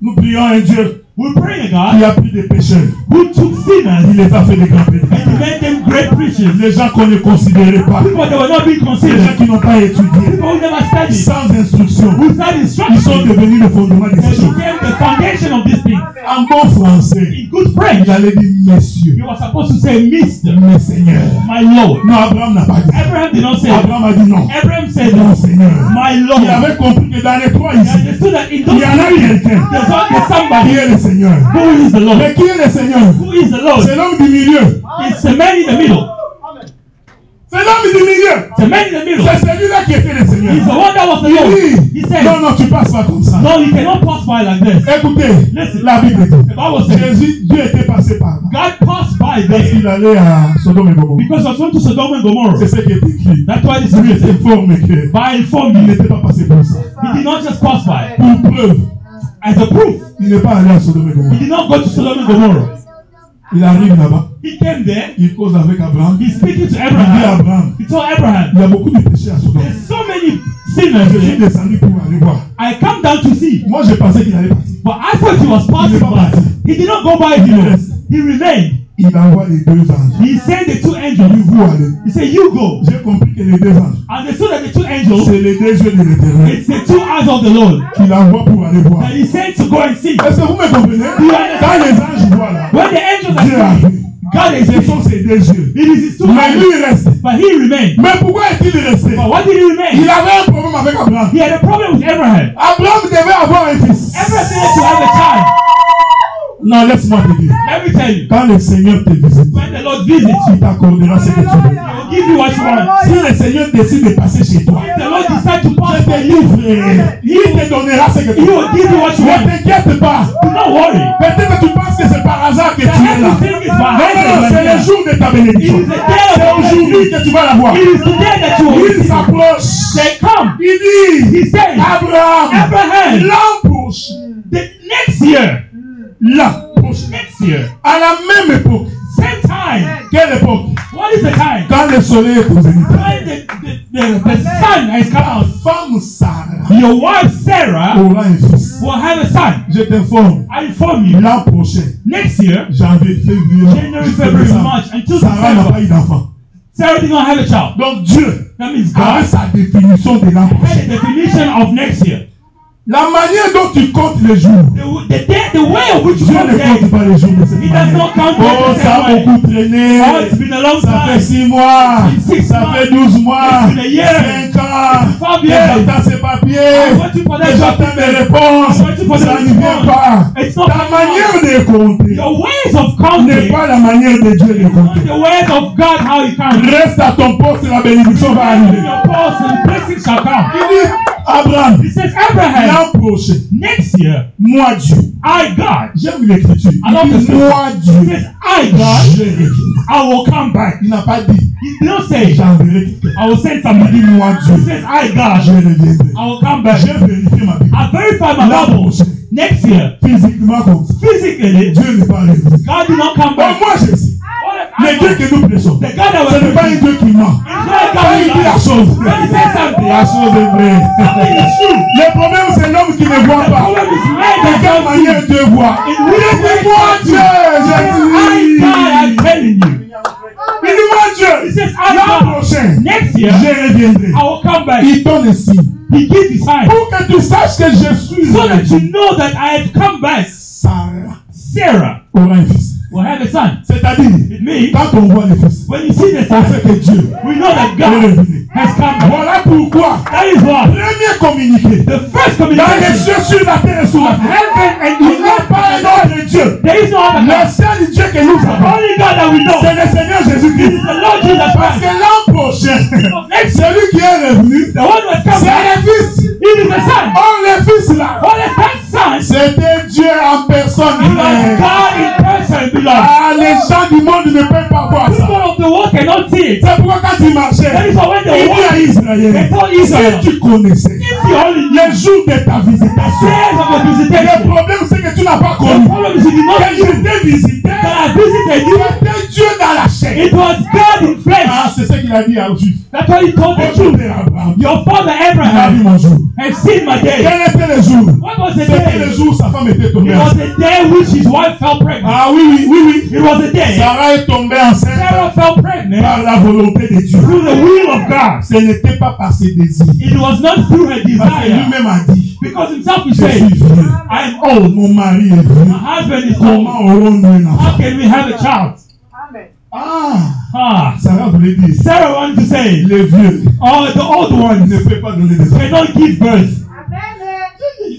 A: Nous prions un Dieu
B: We pray a
A: qui
B: God
A: a pris des pécheurs.
B: who took sinners
A: Il les a fait des grands
B: and he
A: prédicateurs.
B: made them great preachers.
A: Les gens qu'on ne considérait pas.
B: People that were not being
A: Les gens
B: considered.
A: qui n'ont pas étudié.
B: People who never studied.
A: Sans instruction.
B: Without
A: Ils sont
B: instruction.
A: devenus le fondement des
B: They
A: choses.
B: became the foundation of this thing.
A: En bon français,
B: In good French,
A: il allait dire messieurs,
B: you were supposed to say, Mister,
A: mes seigneurs.
B: my Lord.
A: Non, Abraham n'a pas dit.
B: Abraham did not say that.
A: Abraham a dit non.
B: Abraham said,
A: Mon Seigneur.
B: my
A: Il
B: Lord.
A: avait compris que dans les 3
B: He
A: ici,
B: understood that in
A: il
B: those
A: y en a quelqu'un
B: there's somebody
A: qui est le Seigneur.
B: who is the Lord.
A: Mais qui est le Seigneur?
B: Who is the Lord?
A: C'est l'homme du milieu.
B: It's the man in the middle.
A: C'est l'homme du milieu.
B: The man in the middle.
A: C'est celui-là qui était le
B: He's
A: Seigneur.
B: the one that was the
A: Il
B: Lord.
A: dit,
B: He said,
A: non, non, tu passes pas comme ça.
B: no, you cannot pass by like this.
A: Écoutez,
B: Listen.
A: la Bible dit,
B: The Bible says,
A: Jésus, Dieu était passé par là.
B: God passed by
A: Parce
B: there
A: qu'il allait à Sodome et Gomorrhe.
B: because he was going to Sodom and Gomorrah.
A: C'est ce qui est écrit.
B: That's why this
A: Il
B: is
A: était
B: written.
A: informé que
B: By
A: il
B: informing,
A: n'était pas passé comme ça.
B: he did not just pass by.
A: Pour preuve,
B: As a proof,
A: il n'est pas allé à Sodome et
B: he
A: Gomorrhe.
B: did not go to Sodom and Gomorrah.
A: Il arrive là-bas,
B: He came there.
A: il cause avec Abraham.
B: He's speaking to
A: Il dit à
B: Abraham.
A: Abraham,
B: He told Abraham,
A: il y a beaucoup de péchés à Sodome.
B: there's so many
A: Je
B: sinners
A: suis
B: there.
A: descendu pour aller voir.
B: I come down to see.
A: Moi, j'ai pensé qu'il allait partir.
B: But I thought he was passing by. He did not go by him. He remained.
A: Il envoie les 2 anges.
B: He sent the 2
A: Il dit,
B: angels.
A: vous allez.
B: He said, you go.
A: J'ai compris que les 2 anges,
B: And they saw that the 2 angels,
A: c'est les 2 yeux de l'éternel
B: it's the 2 eyes of the Lord
A: qu'il envoie pour aller voir.
B: that he sent to go and see.
A: Est-ce que vous me comprenez? Quand les anges voient là,
B: When the angels are
A: Dieu a
B: seeing,
A: vu.
B: God is
A: Ce
B: seeing.
A: sont ses 2 yeux.
B: It is his 2
A: Mais
B: eyes.
A: lui, il reste.
B: But he remained.
A: Mais pourquoi est-il resté?
B: But why did he
A: Il
B: remain?
A: avait un problème avec Abraham.
B: He had a problem with Abraham.
A: Abraham devait avoir un fils.
B: Abraham needed to have a child.
A: Non, laisse-moi te dire.
B: Let me tell you.
A: Quand le Seigneur te visite,
B: When the Lord visits you,
A: il t'accordera ce que tu veux.
B: he will give you what you want.
A: Si le Seigneur décide de passer chez toi,
B: If the Lord decides to pass
A: je
B: by
A: te
B: you,
A: dis, frère, il te donnera ce que tu
B: he
A: veux.
B: will give you what you
A: Ne
B: want.
A: t'inquiète pas.
B: Do not worry.
A: Peut-être que tu penses que c'est par hasard que tu es là.
B: Everything is by
A: Non, non, non, c'est le jour de ta bénédiction.
B: It is the day of
A: C'est
B: your
A: aujourd'hui que tu vas la voir.
B: It is today that you will
A: Il
B: receive it.
A: s'approche.
B: They come.
A: Il dit,
B: He said,
A: Abraham,
B: Abraham,
A: l'an prochain,
B: the next year,
A: next year, à la même époque.
B: same time.
A: Quelle époque?
B: What is the time?
A: Quand le soleil est au zénith.
B: When the sun has come out,
A: Femme Sarah
B: your wife Sarah
A: aura un fils.
B: will have a son.
A: Je t'informe,
B: I inform you,
A: l'an prochain,
B: next year,
A: janvier, février,
B: January, February, March, until
A: Sarah n'a pas
B: December,
A: eu d'enfant.
B: Sarah did not have a child.
A: Donc Dieu
B: That means
A: a
B: God
A: sa définition de l'an
B: had
A: prochain.
B: a definition of next year.
A: La manière dont tu comptes les jours,
B: The way in which you
A: Dieu
B: go
A: ne
B: today,
A: compte pas les jours de cette
B: He does
A: manière.
B: not count
A: Oh,
B: the
A: ça a
B: same way.
A: beaucoup traîné.
B: Oh, it's been a long
A: Ça fait
B: time.
A: 6 mois.
B: It's been 6
A: Ça
B: months.
A: fait 12 mois.
B: It's been a year.
A: 5 ans.
B: It's 5
A: Et
B: years.
A: j'attends ces
B: I'm
A: papiers.
B: waiting for that
A: Et j'attends des réponses.
B: I'm waiting for the
A: Ça ne vient
B: response.
A: pas.
B: It's not
A: Ta manière de compter
B: Your ways of
A: n'est
B: counting,
A: pas la manière de Dieu de
B: not
A: compter.
B: the ways of God how He counts.
A: Reste à ton poste et la bénédiction va arriver.
B: Your pulse and blessings shall come.
A: Il dit, Abraham,
B: He says, Abraham,
A: l'an prochain,
B: next year,
A: moi Dieu.
B: I, God,
A: J'aime l'écriture.
B: I love
A: Il
B: the
A: dit,
B: scripture.
A: moi
B: He
A: Dieu.
B: says, I, God,
A: Je reviens.
B: I will come back.
A: Il n'a pas dit,
B: He did not say,
A: j'enverrai quelqu'un.
B: I will send
A: Il
B: somebody.
A: dit, moi
B: He
A: Dieu.
B: says, I,
A: Je
B: God,
A: reviendrai.
B: I will come back.
A: J'ai vérifié ma Bible.
B: I verify my
A: L'an
B: Bible.
A: prochain,
B: Next year,
A: physiquement comme ça,
B: physically,
A: Dieu n'est pas revenu.
B: God did not come
A: Bon,
B: back.
A: moi je sais.
B: What
A: Le
B: if
A: Dieu
B: I
A: que nous prêchons,
B: the God that
A: ce
B: was
A: n'est pas un Dieu qui ment.
B: It's not
A: Quand il dit la
B: God
A: chose,
B: When he says something,
A: la chose est vraie.
B: something is true.
A: Le problème, c'est l'homme qui ne voit
B: The
A: pas.
B: problem is man
A: De
B: that
A: quelle
B: don't see.
A: manière Dieu voit?
B: In
A: Il
B: which
A: dit,
B: way
A: moi
B: God
A: Dieu,
B: I,
A: j'ai
B: God, I'm
A: dit.
B: telling you.
A: Il dit, moi
B: He
A: Dieu,
B: says, I,
A: l'an
B: God,
A: prochain,
B: next year,
A: je reviendrai.
B: I will come back.
A: Il donne un signe.
B: He gives his sign.
A: Pour que tu saches que je suis
B: So that
A: revenu.
B: you know that I have come back.
A: Sarah
B: Sarah
A: aura un fils.
B: will have a son.
A: C'est-à-dire,
B: It means,
A: quand on voit le fils,
B: when you see the
A: on
B: son,
A: sait que Dieu
B: we know that
A: est
B: God
A: revenu.
B: has come back.
A: Voilà pourquoi,
B: That is why
A: premier communiqué,
B: the first
A: dans les
B: communication
A: cieux, sur la terre et sous la
B: of
A: terre,
B: heaven and
A: il
B: the
A: n'y a pas un autre Dieu.
B: there is no God.
A: Le seul Dieu que nous
B: The
A: avons,
B: only God that we know
A: c'est le Seigneur
B: is
A: Jésus-Christ.
B: the Lord Jesus
A: Parce que
B: Christ.
A: l'an prochain, celui qui est revenu,
B: The one who has come
A: c'est
B: back,
A: le Fils.
B: it is the Son.
A: Oh, le Fils là,
B: Only that Son,
A: c'était Dieu en personne.
B: it was God in person, beloved.
A: Ah, les gens du monde ne peuvent pas voir ça.
B: People of the world cannot see it.
A: C'est pourquoi quand il marchait,
B: That is why when
A: il
B: they
A: dit
B: walk,
A: à Israël,
B: they told Israel,
A: si tu connaissais
B: if you only knew
A: les jours de ta visitation,
B: days of the
A: le
B: visitation,
A: problème c'est que tu n'as pas
B: the
A: connu.
B: problem is you did not
A: Quand
B: know
A: je t'ai visité,
B: that I visited you.
A: c'était Dieu dans la chair.
B: It was God in flesh.
A: Ah, c'est ce qu'il a dit aux Juifs.
B: That's what he told the
A: Au jour
B: Jews.
A: d'Abraham,
B: Your father
A: il a vu
B: Abraham
A: mon jour.
B: has seen my day.
A: Quel était le jour?
B: What was the
A: C'était le
B: day?
A: jour où sa femme était
B: It
A: tombée
B: was
A: enceinte.
B: the day which his wife fell pregnant.
A: Ah oui.
B: It was the day
A: Sarah est tombée enceinte
B: Sarah fell pregnant
A: par la volonté de Dieu.
B: through the will of God.
A: Ce n'était pas par ses désirs.
B: It was not through her
A: Parce que
B: desire.
A: lui-même a dit,
B: Because himself he
A: je suis
B: said,
A: vieux.
B: I am old.
A: Mon mari est
B: My
A: vieux.
B: husband is old.
A: Comment aurons-nous un
B: How
A: enfant?
B: can we have a child? Ah,
A: Sarah voulait dire,
B: Sarah wanted to say,
A: les vieux
B: oh, the old ones
A: ne peuvent pas donner des enfants.
B: cannot give birth.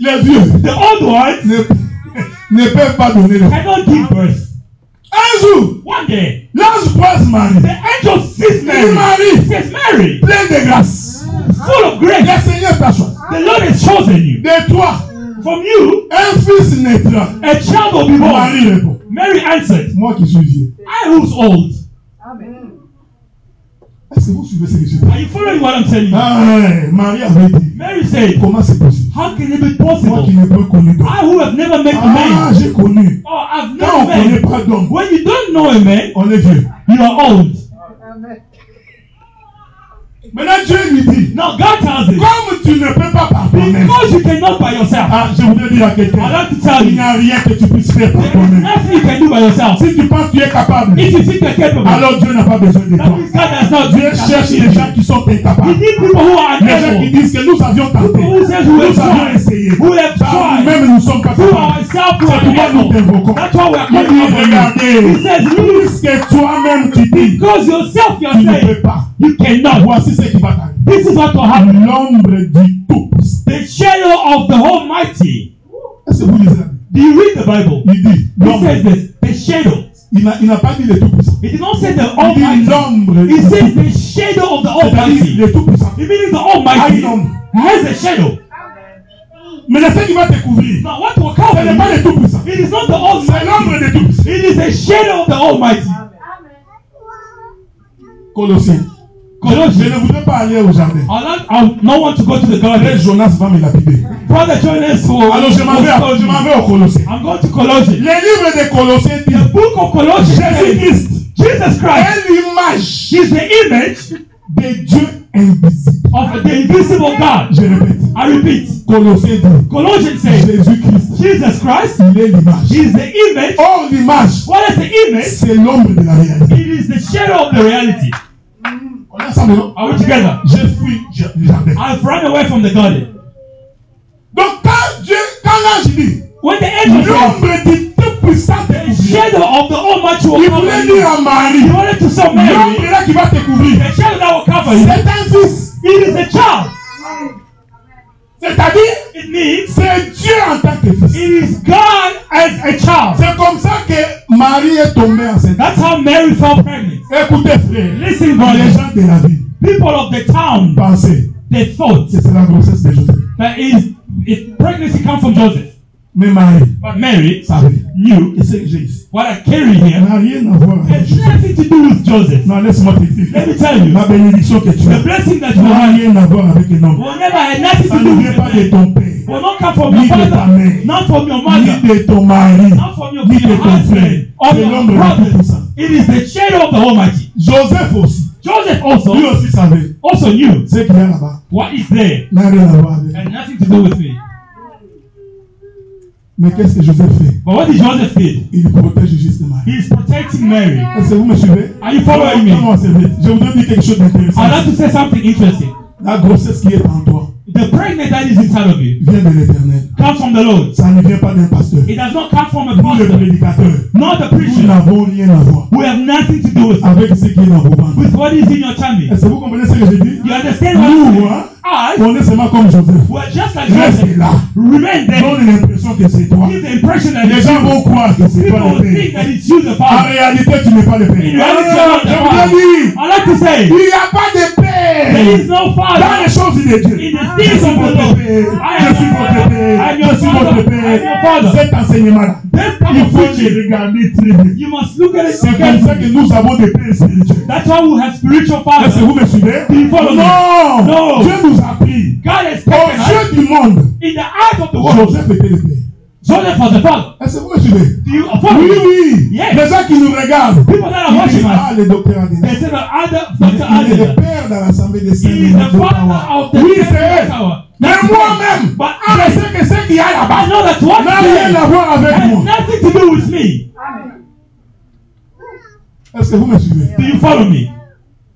A: Les vieux
B: The old ones
A: ne peuvent pas donner des enfants.
B: cannot give birth.
A: Un jour,
B: One day,
A: l'ange croise Marie.
B: the angel sees
A: Il
B: Mary.
A: Marie,
B: Says, Mary,
A: plein de grâce.
B: full of grace,
A: Le Seigneur t'a choisi.
B: the Lord has chosen you.
A: De toi,
B: From you,
A: un fils naîtra.
B: a child will be born.
A: Marie répond,
B: Mary answered,
A: moi qui suis vieux.
B: I who's old.
A: Est-ce que vous suivez ce que je dis?
B: Are you following what I'm telling you?
A: Ah, Marie avait dit,
B: Mary said,
A: comment c'est possible?
B: how can it be
A: Moi
B: possible?
A: qui n'ai pas connu d'homme.
B: I who have never met a
A: Ah,
B: man.
A: j'ai connu.
B: Oh, I've
A: Quand on
B: never
A: ne connaît
B: met.
A: pas d'homme,
B: When you don't know a man,
A: on est vieux.
B: you are old.
A: Maintenant, Dieu lui dit,
B: Now God tells it,
A: comme tu ne peux pas par toi-même.
B: because you cannot by yourself.
A: Ah, je voudrais dire à
B: I
A: quelqu'un,
B: like to tell
A: il n'y
B: you,
A: a rien que tu puisses faire par
B: there is
A: toi-même.
B: nothing you can do by yourself.
A: Si tu penses que tu es capable,
B: If you think you're capable,
A: alors Dieu n'a pas besoin de
B: that
A: toi.
B: means God has not
A: Dieu cherche les gens qui sont
B: He
A: incapables.
B: needs people who are
A: Les gens qui
B: unable,
A: disent que nous avions tenté,
B: who says we have
A: nous avions
B: tried,
A: essayé.
B: who have
A: Par
B: tried,
A: nous-mêmes, nous ne sommes pas
B: through
A: capables.
B: ourselves, who
A: C'est
B: are
A: pourquoi nous
B: able.
A: t'invoquons.
B: That's why we are
A: Il
B: calling
A: dit,
B: on you.
A: regardez,
B: He says, look,
A: puisque toi-même tu dis,
B: because yourself you're
A: tu ne
B: saying,
A: peux pas.
B: you cannot.
A: Voici ce qui va t'arriver.
B: This is what will happen.
A: L'ombre du Tout-Puissant.
B: The shadow of the Almighty.
A: Est-ce que vous lisez la Bible?
B: Do you read the Bible?
A: Il dit
B: He
A: l'ombre.
B: says this, the shadow.
A: Il n'a pas dit le Tout-Puissant.
B: He did not say the
A: Il dit
B: Almighty.
A: l'ombre.
B: He says the shadow of the
A: C'est-à-dire
B: Almighty.
A: le Tout-Puissant.
B: It means the Almighty
A: Ah, non.
B: has a shadow.
A: Mais le fait qu'il va te couvrir,
B: Now what will
A: ce
B: cover
A: n'est pas
B: you?
A: le Tout-Puissant.
B: It is not the
A: C'est l'ombre
B: Almighty.
A: de Tout-Puissant.
B: It is the shadow of the Almighty.
A: Colossiens. Je
B: Colossians.
A: ne voudrais pas aller au jardin.
B: I don't want to go to the
A: Frère
B: garden.
A: Jonas va me lapider.
B: Brother Jonas will.
A: Alors je m'en vais au Colossiens.
B: I'm going to Colossians.
A: Le livre de Colossiens dit
B: The book of Colossians says
A: Jésus-Christ
B: Jesus Christ
A: est l'image
B: is the image
A: de Dieu invisible.
B: of the invisible God.
A: Je répète.
B: I repeat.
A: Colossiens dit
B: Colossians says
A: Jésus-Christ,
B: Jesus Christ
A: il est l'image.
B: is the image.
A: Or l'image,
B: What is the image?
A: c'est l'ombre de la réalité.
B: It is the shadow of the reality.
A: On est ensemble, non?
B: Are we together?
A: J'ai fui le jardin.
B: I've run away from the garden.
A: Donc quand l'ange dit
B: When the angel said,
A: l'ombre du Tout-Puissant te
B: the
A: couvre,
B: shadow of the Almighty will
A: il
B: cover
A: voulait
B: you.
A: dire à
B: He
A: Marie,
B: wanted to show Mary
A: l'ombre là qui va te couvrir,
B: the shadow that will cover you.
A: c'est un fils.
B: It is a child.
A: C'est-à-dire,
B: It means
A: c'est Dieu en tant que fils.
B: it is God as a child.
A: C'est comme ça que Marie est tombée enceinte.
B: That's how Mary fell pregnant.
A: Écoutez, frère,
B: Listen,
A: les
B: brothers.
A: gens de la ville
B: People of the town,
A: pensaient
B: they thought
A: que c'est la grossesse de Joseph.
B: that pregnancy comes from Joseph.
A: Mais Marie
B: But Mary
A: savait.
B: knew
A: Et ce que j'ai ici
B: what I carry here
A: n'a rien à voir avec
B: has
A: Joseph.
B: nothing to do with Joseph.
A: Non, laisse-moi te dire.
B: Let me tell you,
A: La bénédiction que tu
B: the
A: as
B: blessing that you
A: n'a
B: have
A: rien à voir avec un homme.
B: will never have nothing
A: Ça
B: to
A: ne
B: do
A: vient
B: with
A: pas de
B: it.
A: ton père,
B: Will not come from
A: ni
B: your
A: de ta
B: father,
A: mère,
B: not from your mother,
A: ni de ton mari,
B: not from your
A: ni de ton
B: husband,
A: frère.
B: or
A: C'est
B: your
A: l'ombre du
B: brother.
A: Tout-Puissant.
B: It is the shadow of the Almighty.
A: Joseph aussi.
B: Joseph
A: Lui
B: also
A: aussi savait.
B: knew
A: Ce qu'il y a là-bas
B: what is there
A: n'a rien à voir avec.
B: and nothing to do with me.
A: Mais qu'est-ce que Joseph fait?
B: But what did Joseph did?
A: Il protège juste Marie.
B: He is protecting Mary.
A: Est-ce que vous me suivez?
B: Are you following me?
A: Non, c'est vrai. Je voudrais dire quelque chose d'intéressant.
B: I'd like to say something interesting.
A: La grossesse qui est en toi
B: The pregnant that is inside of you
A: vient de l'Éternel.
B: comes from the Lord.
A: Ça ne vient pas d'un pasteur.
B: It does not come from a
A: Nous, les
B: pastor,
A: prédicateurs,
B: not the
A: nous
B: preacher.
A: n'avons rien à voir
B: We have nothing to do with
A: avec ce qui est dans vos ventres.
B: what is in your tummy.
A: Est-ce que vous comprenez ce que je dis?
B: You understand what I'm
A: Nous,
B: saying?
A: hein,
B: eyes
A: On est seulement comme Joseph.
B: were just like
A: Reste
B: Joseph.
A: là.
B: Remain there.
A: Donne l'impression que c'est toi.
B: Give the impression that
A: Les
B: it's
A: gens
B: you.
A: vont croire que c'est toi
B: People
A: le
B: think that
A: Père.
B: it's you, the
A: En
B: Father.
A: réalité, tu n'es pas le Père.
B: In reality, you're not the
A: Je voudrais
B: Father.
A: dire,
B: I like to say,
A: il n'y a pas de Père.
B: there is no
A: Dans
B: Father
A: les choses de Dieu.
B: in the
A: Je
B: things
A: suis
B: of the
A: votre
B: Lord.
A: Père.
B: I
A: Je
B: am
A: suis votre Père.
B: I'm your
A: Je suis
B: Father.
A: votre
B: I'm your
A: Père.
B: Father.
A: Cet enseignement-là,
B: This kind
A: il
B: of
A: faut
B: preaching,
A: le regarder très bien.
B: you must look at it
A: C'est comme ça que
B: carefully.
A: nous avons des pères spirituels.
B: That's why we have spiritual
A: Est-ce que
B: fathers.
A: vous me suivez?
B: Do you follow me?
A: Non!
B: No.
A: Dieu nous a pris.
B: God has
A: Aux
B: taken us
A: yeux du monde,
B: in the eyes of the world.
A: Joseph était le Père.
B: Joseph was the father.
A: Est-ce que vous me suivez?
B: Do you follow
A: Oui,
B: me?
A: oui.
B: Yes.
A: Les gens qui nous regardent,
B: People that are
A: ils
B: watching
A: disent, ah,
B: us,
A: le docteur Adina.
B: they say that other
A: Il
B: Dr.
A: est le
B: Adela,
A: père dans l'Assemblée des
B: he
A: saints.
B: is the father of the
A: Oui,
B: Church
A: c'est
B: of Tower.
A: mais
B: That's
A: moi-même,
B: But
A: je sais que ce qu'il y a
B: I
A: là-bas
B: know that what
A: n'a rien à voir avec
B: has
A: moi.
B: nothing to do with me.
A: Est-ce que vous me suivez?
B: Do you follow me?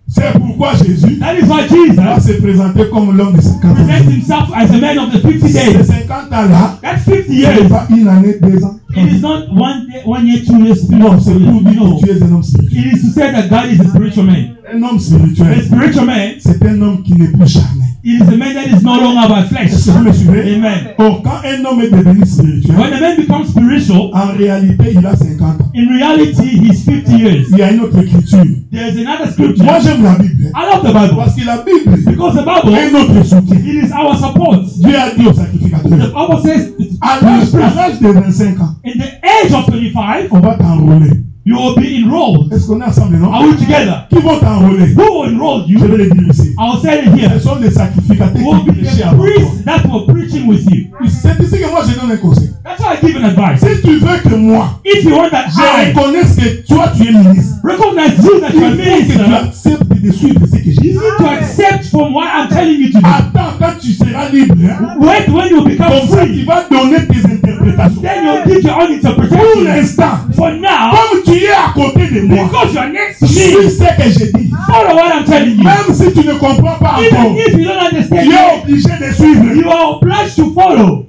A: C'est pourquoi Jésus
B: That is why
A: va
B: Jesus
A: se présenter comme l'homme de 50 ans.
B: presents himself as a man of the 50
A: Ces
B: days.
A: 50 ans-là,
B: That's 50
A: ce n'est
B: years.
A: pas une année, 2 ans.
B: It is not 1 day, 1 year, 2 years.
A: Non, c'est pour dire
B: No.
A: que tu es un homme spirituel.
B: It is to say that God is a spiritual man.
A: Un homme
B: A
A: spirituel,
B: spiritual man,
A: c'est un homme qui n'est plus charnel.
B: it is a man that is no longer by
A: Est-ce
B: flesh.
A: que vous me suivez?
B: Amen.
A: Or, quand un homme est devenu spirituel,
B: When a man becomes spiritual,
A: en réalité, il a 50 ans.
B: in reality, he's 50 years.
A: Il y a une autre écriture.
B: There's another scripture.
A: Moi, j'aime la Bible.
B: I love the Bible.
A: Parce que la Bible
B: Because the
A: est
B: Bible,
A: notre soutien.
B: it is our support.
A: Dieu a dit aux
B: The
A: sacrificateurs,
B: Bible says,
A: à l'âge de 25 ans,
B: in the age of 25,
A: on va t'enrôler.
B: you will be enrolled.
A: Est-ce qu'on est ensemble, non?
B: Are we together?
A: Qui vont t'enrôler?
B: Who will enroll
A: Je
B: you?
A: vais le dire ici.
B: I'll say it here.
A: Ce sont les sacrificateurs
B: Who will
A: qui
B: be
A: prêchaient
B: the
A: avant toi.
B: priests that were preaching with you.
A: C'est ici que moi je donne un conseil.
B: That's why I give an advice.
A: Si tu veux que moi,
B: If you want that
A: je
B: I
A: reconnaisse que toi tu es ministre,
B: recognize you that
A: il
B: you're a
A: faut que tu
B: minister,
A: acceptes de suivre ce que j'ai
B: you
A: dit.
B: need to accept from what I'm telling you to do.
A: Attends, quand tu seras libre, hein,
B: Wait when you become
A: comme ça tu
B: free,
A: vas donner tes interprétations.
B: then you'll give your own
A: Pour
B: interpretation.
A: l'instant,
B: For now,
A: comme tu es à côté de moi,
B: because you're next to
A: suis
B: me,
A: ce que j'ai dit.
B: follow what I'm telling you.
A: Même si tu ne comprends pas
B: Even
A: encore,
B: if you don't
A: tu
B: understand
A: es
B: yet,
A: obligé de suivre.
B: you are obliged to follow.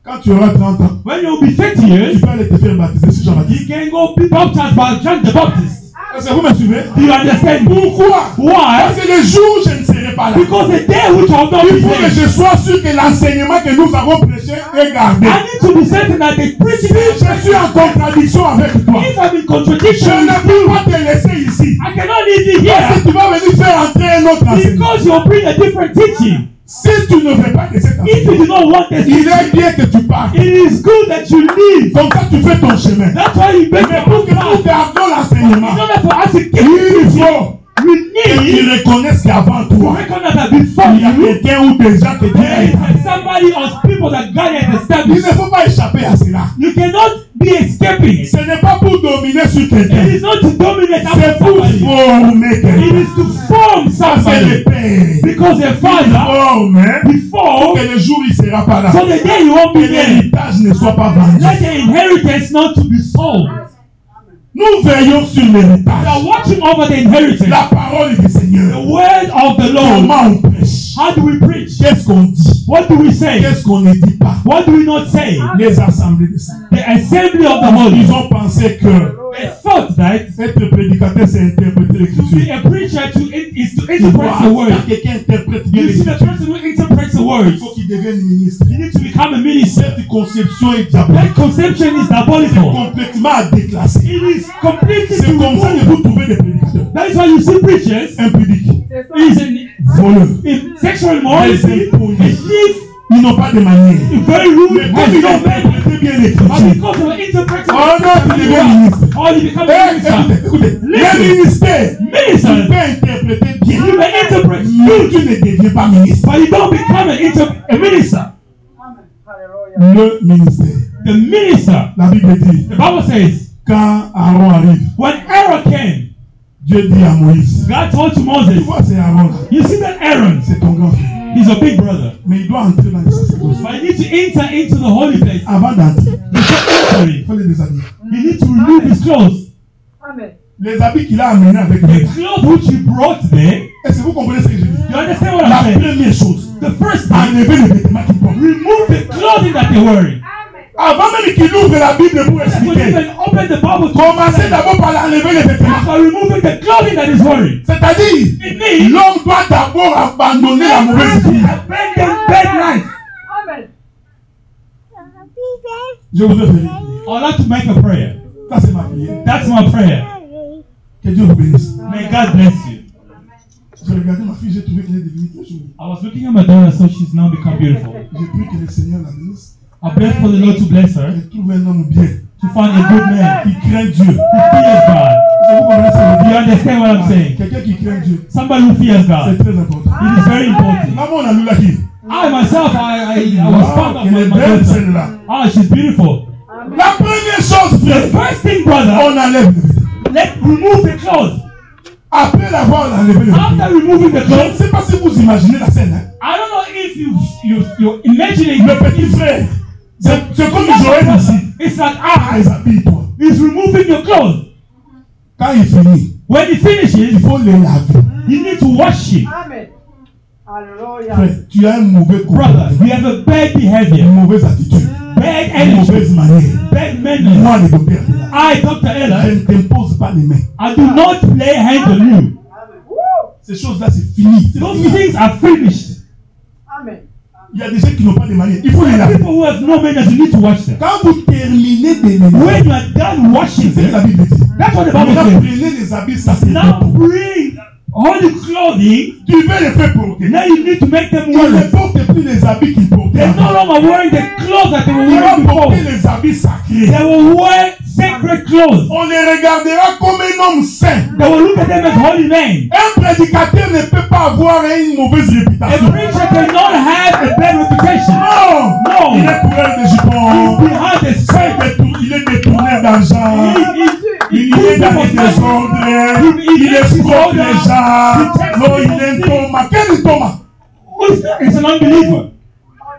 A: Quand tu auras 30 ans,
B: When you'll be 30
A: tu
B: years,
A: peux aller te faire baptiser sur Jean-Baptiste.
B: you can go be baptized by John the Baptist.
A: Est-ce que vous me suivez?
B: Do you understand me?
A: Pourquoi?
B: Why?
A: Parce que le jour où je ne serai pas là,
B: Because the day which I will not
A: il
B: be
A: faut que
B: there,
A: je sois sûr que l'enseignement que nous avons prêché est gardé.
B: I need to be certain that the
A: Si
B: preaching
A: je suis en contradiction avec toi,
B: if I'm in
A: je
B: contradiction
A: ne
B: with
A: peux
B: you,
A: pas te laisser ici.
B: I cannot leave you
A: Parce
B: here
A: que tu vas venir faire entrer un autre enseignement.
B: because you'll bring a different teaching.
A: Si tu ne veux pas de cet
B: If you
A: enseignement,
B: do not want this
A: il
B: teaching,
A: est bien que tu partes.
B: it is good that you leave.
A: Comme ça, tu fais ton chemin.
B: That's why you make
A: Mais
B: a
A: pour
B: good
A: que nous
B: path.
A: gardons
B: In
A: l'enseignement,
B: order for us to keep
A: il
B: teaching,
A: faut
B: we
A: qu'ils
B: need
A: reconnaissent qu'avant
B: to
A: toi,
B: recognize that before
A: il y a
B: you,
A: quelqu'un ou des gens que Dieu a
B: there is
A: établis.
B: somebody or people that God has
A: Il ne
B: established.
A: faut pas échapper à cela.
B: You cannot be escaping it.
A: Ce n'est pas pour dominer sur
B: It
A: quelqu'un.
B: is not to dominate
A: C'est
B: after
A: pour
B: somebody.
A: former
B: It
A: quelqu'un.
B: is to form
A: Ça, c'est le
B: somebody.
A: Père.
B: Because the Father,
A: Forme, hein,
B: before,
A: que le jour il sera pas là.
B: so the day you won't
A: Que
B: be there,
A: l'héritage ne soit pas vendu.
B: let the inheritance not to be sold.
A: Nous veillons sur
B: We
A: l'héritage.
B: are watching over the inheritance.
A: La parole du
B: The
A: Seigneur.
B: word of the Lord.
A: Comment on prêche?
B: How do we preach?
A: Qu'est-ce qu'on dit?
B: What do we say?
A: Qu'est-ce qu'on ne dit pas?
B: What do we not say?
A: Les assemblées de saints.
B: The assembly of the holy.
A: Ils ont pensé que
B: They thought that
A: être prédicateur, c'est interpréter
B: to be
A: l'écriture.
B: a preacher is to
A: Tu
B: interpret
A: vois,
B: the word.
A: quand quelqu'un interprète bien
B: You see the
A: l'écriture,
B: person who interprets the
A: il
B: words.
A: faut qu'il devienne ministre.
B: You need to become a minister.
A: Cette conception est diabolique.
B: That conception is
A: C'est
B: diabolical.
A: complètement à déclasser.
B: It is completely
A: C'est comme ça que
B: to
A: vous trouvez des prédicateurs
B: That is why you see preachers
A: impudiques,
B: is
A: voleurs,
B: in sexual immorality,
A: Des impunis.
B: a thief,
A: ils n'ont pas de manière.
B: very rude,
A: Mais comme
B: has
A: ils
B: no
A: ont
B: manner.
A: interprété bien
B: But
A: l'écriture,
B: because of interpreting
A: oh non, tu deviens ministre.
B: or you become a
A: Eh,
B: minister.
A: écoutez, écoutez,
B: Listen.
A: le ministère, tu
B: Minister,
A: peux interpréter bien,
B: you may interpret
A: mais tu ne deviens pas ministre.
B: but you don't become a minister.
A: Le ministère.
B: The minister,
A: La Bible dit,
B: the Bible says,
A: quand Aaron arrive,
B: when Aaron came,
A: Dieu dit à Moïse,
B: God told to
A: tu
B: Moses,
A: vois, c'est Aaron,
B: you see that Aaron,
A: c'est ton grand frère.
B: he's a big brother,
A: Mais il doit entrer dans le sacerdoce.
B: but you need to enter into the holy place.
A: Avant d'entrer,
B: Before entering,
A: il faut les déshabiller.
B: you need to remove his clothes.
A: Les habits qu'il a amenés avec
B: The
A: lui.
B: clothes which you brought there,
A: Est-ce que vous comprenez ce que je dis?
B: you understand what
A: La
B: I'm saying?
A: première chose,
B: The first thing,
A: enlever les vêtements qu'il porte.
B: remove the clothing that they're wearing.
A: Avant même qu'il ouvre la Bible pour
B: When
A: expliquer,
B: even open the Bible to
A: commencez d'abord par enlever les vêtements.
B: after removing the clothing that is worried.
A: C'est-à-dire,
B: It means
A: l'homme doit d'abord abandonner la mauvaise vie.
B: abandon bad life.
C: Amen.
A: Je voudrais vérifier.
B: I'd like to make a prayer.
A: Ça, c'est ma prière.
B: That's my prayer.
A: Que Dieu vous bénisse.
B: May God bless you.
A: J'ai regardé ma fille, j'ai trouvé qu'elle est devenue très jolie.
B: I was looking at my daughter, so she's now become beautiful.
A: J'ai pris que le Seigneur la bénisse.
B: I pray for the Lord to bless her,
A: Elle trouve un homme bien,
B: to find a good man
A: qui craint Dieu.
B: who fears God.
A: Vous comprenez ce que je veux
B: Do you
A: dire?
B: understand what I'm saying?
A: Quelqu'un qui craint Dieu,
B: Somebody who fears
A: c'est
B: God.
A: très important.
B: It is very important.
A: Maman, on a lu la fille.
B: I myself, I was fond of
A: Elle est
B: my
A: belle,
B: daughter.
A: celle-là.
B: Ah, she's beautiful.
A: La première chose,
B: The
A: frère,
B: first thing, brother,
A: on enlève le vêtement.
B: let's remove the clothes.
A: Après l'avoir enlevé le vêtement.
B: After removing the
A: Je ne
B: clothes,
A: sais pas si vous imaginez la scène. Hein?
B: I don't know if you're imagining
A: Le petit frère, c'est comme Joël ici.
B: It's like
A: Ah, les habille toi.
B: he's removing your clothes.
A: Quand il finit,
B: When he
A: il
B: finishes,
A: faut les laver.
B: you need to wash him.
C: Amen. Alléluia.
A: Frère, tu as un mauvais
B: Brother,
A: comportement,
B: you have a bad behavior,
A: une mauvaise attitude,
B: bad
A: une
B: energy,
A: mauvaise manière.
B: bad manners.
A: Moi, le docteur,
B: I, Dr.
A: je
B: Ella,
A: ne t'impose pas les mains.
B: I do not lay hands on you.
C: Woo.
A: Ces choses-là, c'est fini. C'est
B: Those
A: fini.
B: things are finished.
C: Amen.
A: Il y a des gens qui n'ont pas de manière. Il faut les laver.
B: People who have no manners, you need to wash them.
A: Quand vous terminez de les laver,
B: When you are done washing
A: c'est ce que la
B: them,
A: Bible dit.
B: that's what the Bible
A: Maintenant,
B: says.
A: prenez les habits
B: Now
A: sacerdotaux.
B: bring holy clothing.
A: Tu veux les faire porter.
B: Now you need to make them
A: Tu ne
B: wear.
A: portes plus les habits qu'ils portaient.
B: They're no
A: avant.
B: longer wearing the clothes that they were
A: Tu vas
B: wearing before.
A: porter les habits sacrés.
B: They will wear sacred clothes.
A: On les regardera comme un homme saint.
B: They will look at them as holy men.
A: Un prédicateur ne peut pas avoir une mauvaise
B: A
A: réputation.
B: preacher cannot have a bad reputation.
A: Non!
B: No.
A: Il est coureur de
B: He's
A: jupons.
B: behind the scene.
A: Il est détourneur d'argent. Il est dans les désordres. Il escroque les gens. Non, il est un Thomas. Quel est Thomas?
B: He's an unbeliever.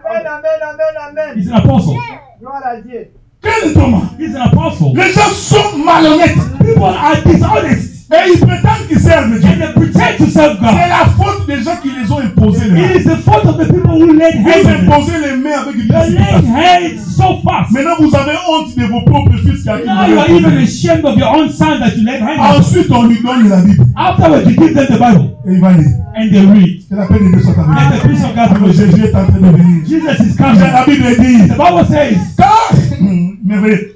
C: Amen, amen, amen, amen.
B: He's an apostle.
C: Gloire à Dieu.
A: Quel est Thomas?
B: He's an apostle.
A: Les gens sont malhonnêtes.
B: People are dishonest
A: Et ils prétendent qu'ils servent Dieu.
B: and they pretend to serve
A: C'est
B: God.
A: la faute des gens qui les ont imposés les mains.
B: It is the fault of the people who laid
A: Ils
B: hands
A: ont
B: on them.
A: imposé les mains avec une
B: They laid
A: précipitation.
B: hands so fast.
A: Maintenant, vous avez honte de vos propres fils qui
B: Now you are
A: arrivent.
B: even ashamed of your own son that you laid hands on.
A: Ensuite, on lui donne la Bible.
B: Afterwards, you give them the Bible
A: Et il va lire.
B: and they read.
A: Que la paix de Dieu soit avec
B: Let
A: vous.
B: the peace of God be
A: Alors,
B: with you.
A: Jésus est en train de venir.
B: Jesus is
A: La
B: coming.
A: Bible dit,
B: The Bible says,
A: car, merveilleux,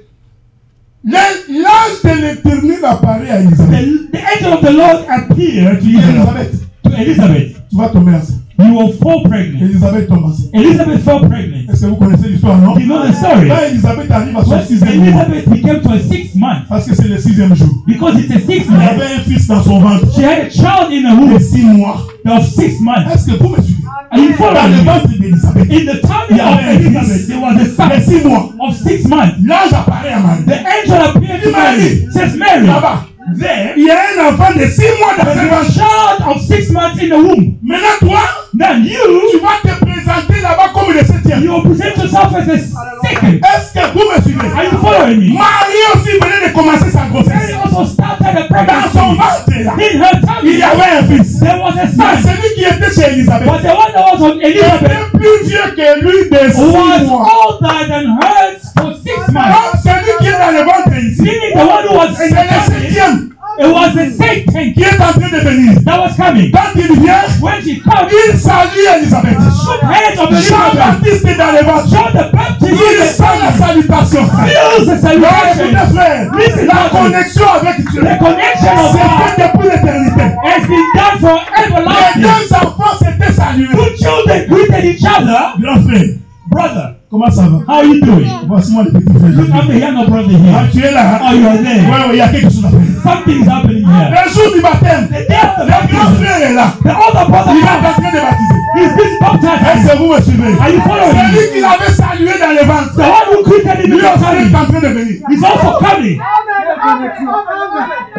A: l'ange de l'éternel apparaît à Elisabeth.
B: the angel of the Lord appeared to
A: Elisabeth,
B: Elizabeth.
A: tu vas tomber enceinte.
B: You will fall pregnant.
A: Elisabeth tombe enceinte.
B: Elizabeth fell pregnant.
A: Est-ce que vous connaissez l'histoire, non?
B: You know the story?
A: Quand Elisabeth arrive à son
B: When
A: 6e mois,
B: Elizabeth became to a 6th month,
A: parce que c'est le 6e jour,
B: because it's a 6th
A: il
B: month,
A: avait un fils dans son ventre.
B: she had a child in the
A: De
B: womb
A: 6 mois.
B: of 6 months.
A: Est-ce que vous me suivez?
B: Are you
A: Dans le
B: following me?
A: ventre d'Elisabeth,
B: In the tummy of Elizabeth, there was a
A: de
B: son
A: 6 mois,
B: of 6 months.
A: l'ange apparaît à Marie.
B: The angel appeared to Mary. Says Mary,
A: Là-bas,
B: there
A: il y a un enfant de 6 mois dans
B: there's
A: ce
B: a
A: ventre.
B: child of 6 months in the womb.
A: Maintenant, toi,
B: Then
A: tu
B: you
A: vas te présenter là-bas comme le 7e.
B: will present yourself as a second.
A: Est-ce que vous me suivez?
B: Are you following me?
A: Marie aussi venait de commencer sa
B: Mary
A: grossesse.
B: also started a
A: Dans son
B: pregnancy.
A: ventre, là,
B: In her
A: il
B: tummy,
A: y avait un fils.
B: there was a
A: Mais
B: son.
A: celui qui était chez Elisabeth
B: But the one that was on Elizabeth
A: était plus vieux que lui de 6
B: was
A: mois.
B: older than hers for 6 months.
A: Donc, celui qui est dans le ventre ici,
B: Meaning the one who was
A: c'est
B: in
A: le
B: the tummy,
A: 7e
B: it was the Satan
A: qui est en train de venir.
B: that was coming.
A: Quand il vient,
B: When she comes,
A: il salue Elisabeth.
B: shook hands of Elizabeth.
A: Jean-Baptiste est dans le ventre.
B: John the Baptist
A: Il sent la salutation.
B: feels the
A: Ouais,
B: salutation.
A: écoutez, frère,
B: Listen,
A: la
B: brother.
A: connexion avec Dieu,
B: The connection of
A: c'est
B: God
A: fait depuis l'éternité.
B: has been done for
A: Les
B: everlasting.
A: deux enfants s'étaient salués.
B: Two children greeted each other.
A: Grand frère,
B: Brother,
A: comment ça va?
B: how are you doing?
A: Voici moi le petit frère.
B: Look, I'm the younger brother
A: Ah,
B: here.
A: tu es là.
B: Oh, you are there.
A: Ouais, il y a quelque chose à faire.
B: Something is happening here.
A: Le jour du baptême,
B: The day of the
A: le grand
B: baptism,
A: frère est là.
B: the older brother
A: Il est en
B: comes.
A: train de baptiser.
B: He's been baptized.
A: Est-ce que vous me suivez?
B: Are you following
A: Celui
B: me?
A: qui l'avait salué dans le ventre,
B: The one who greeted him in
A: lui
B: the
A: aussi est
B: tummy
A: en train de venir.
B: is also coming.
C: Amen, amen, amen,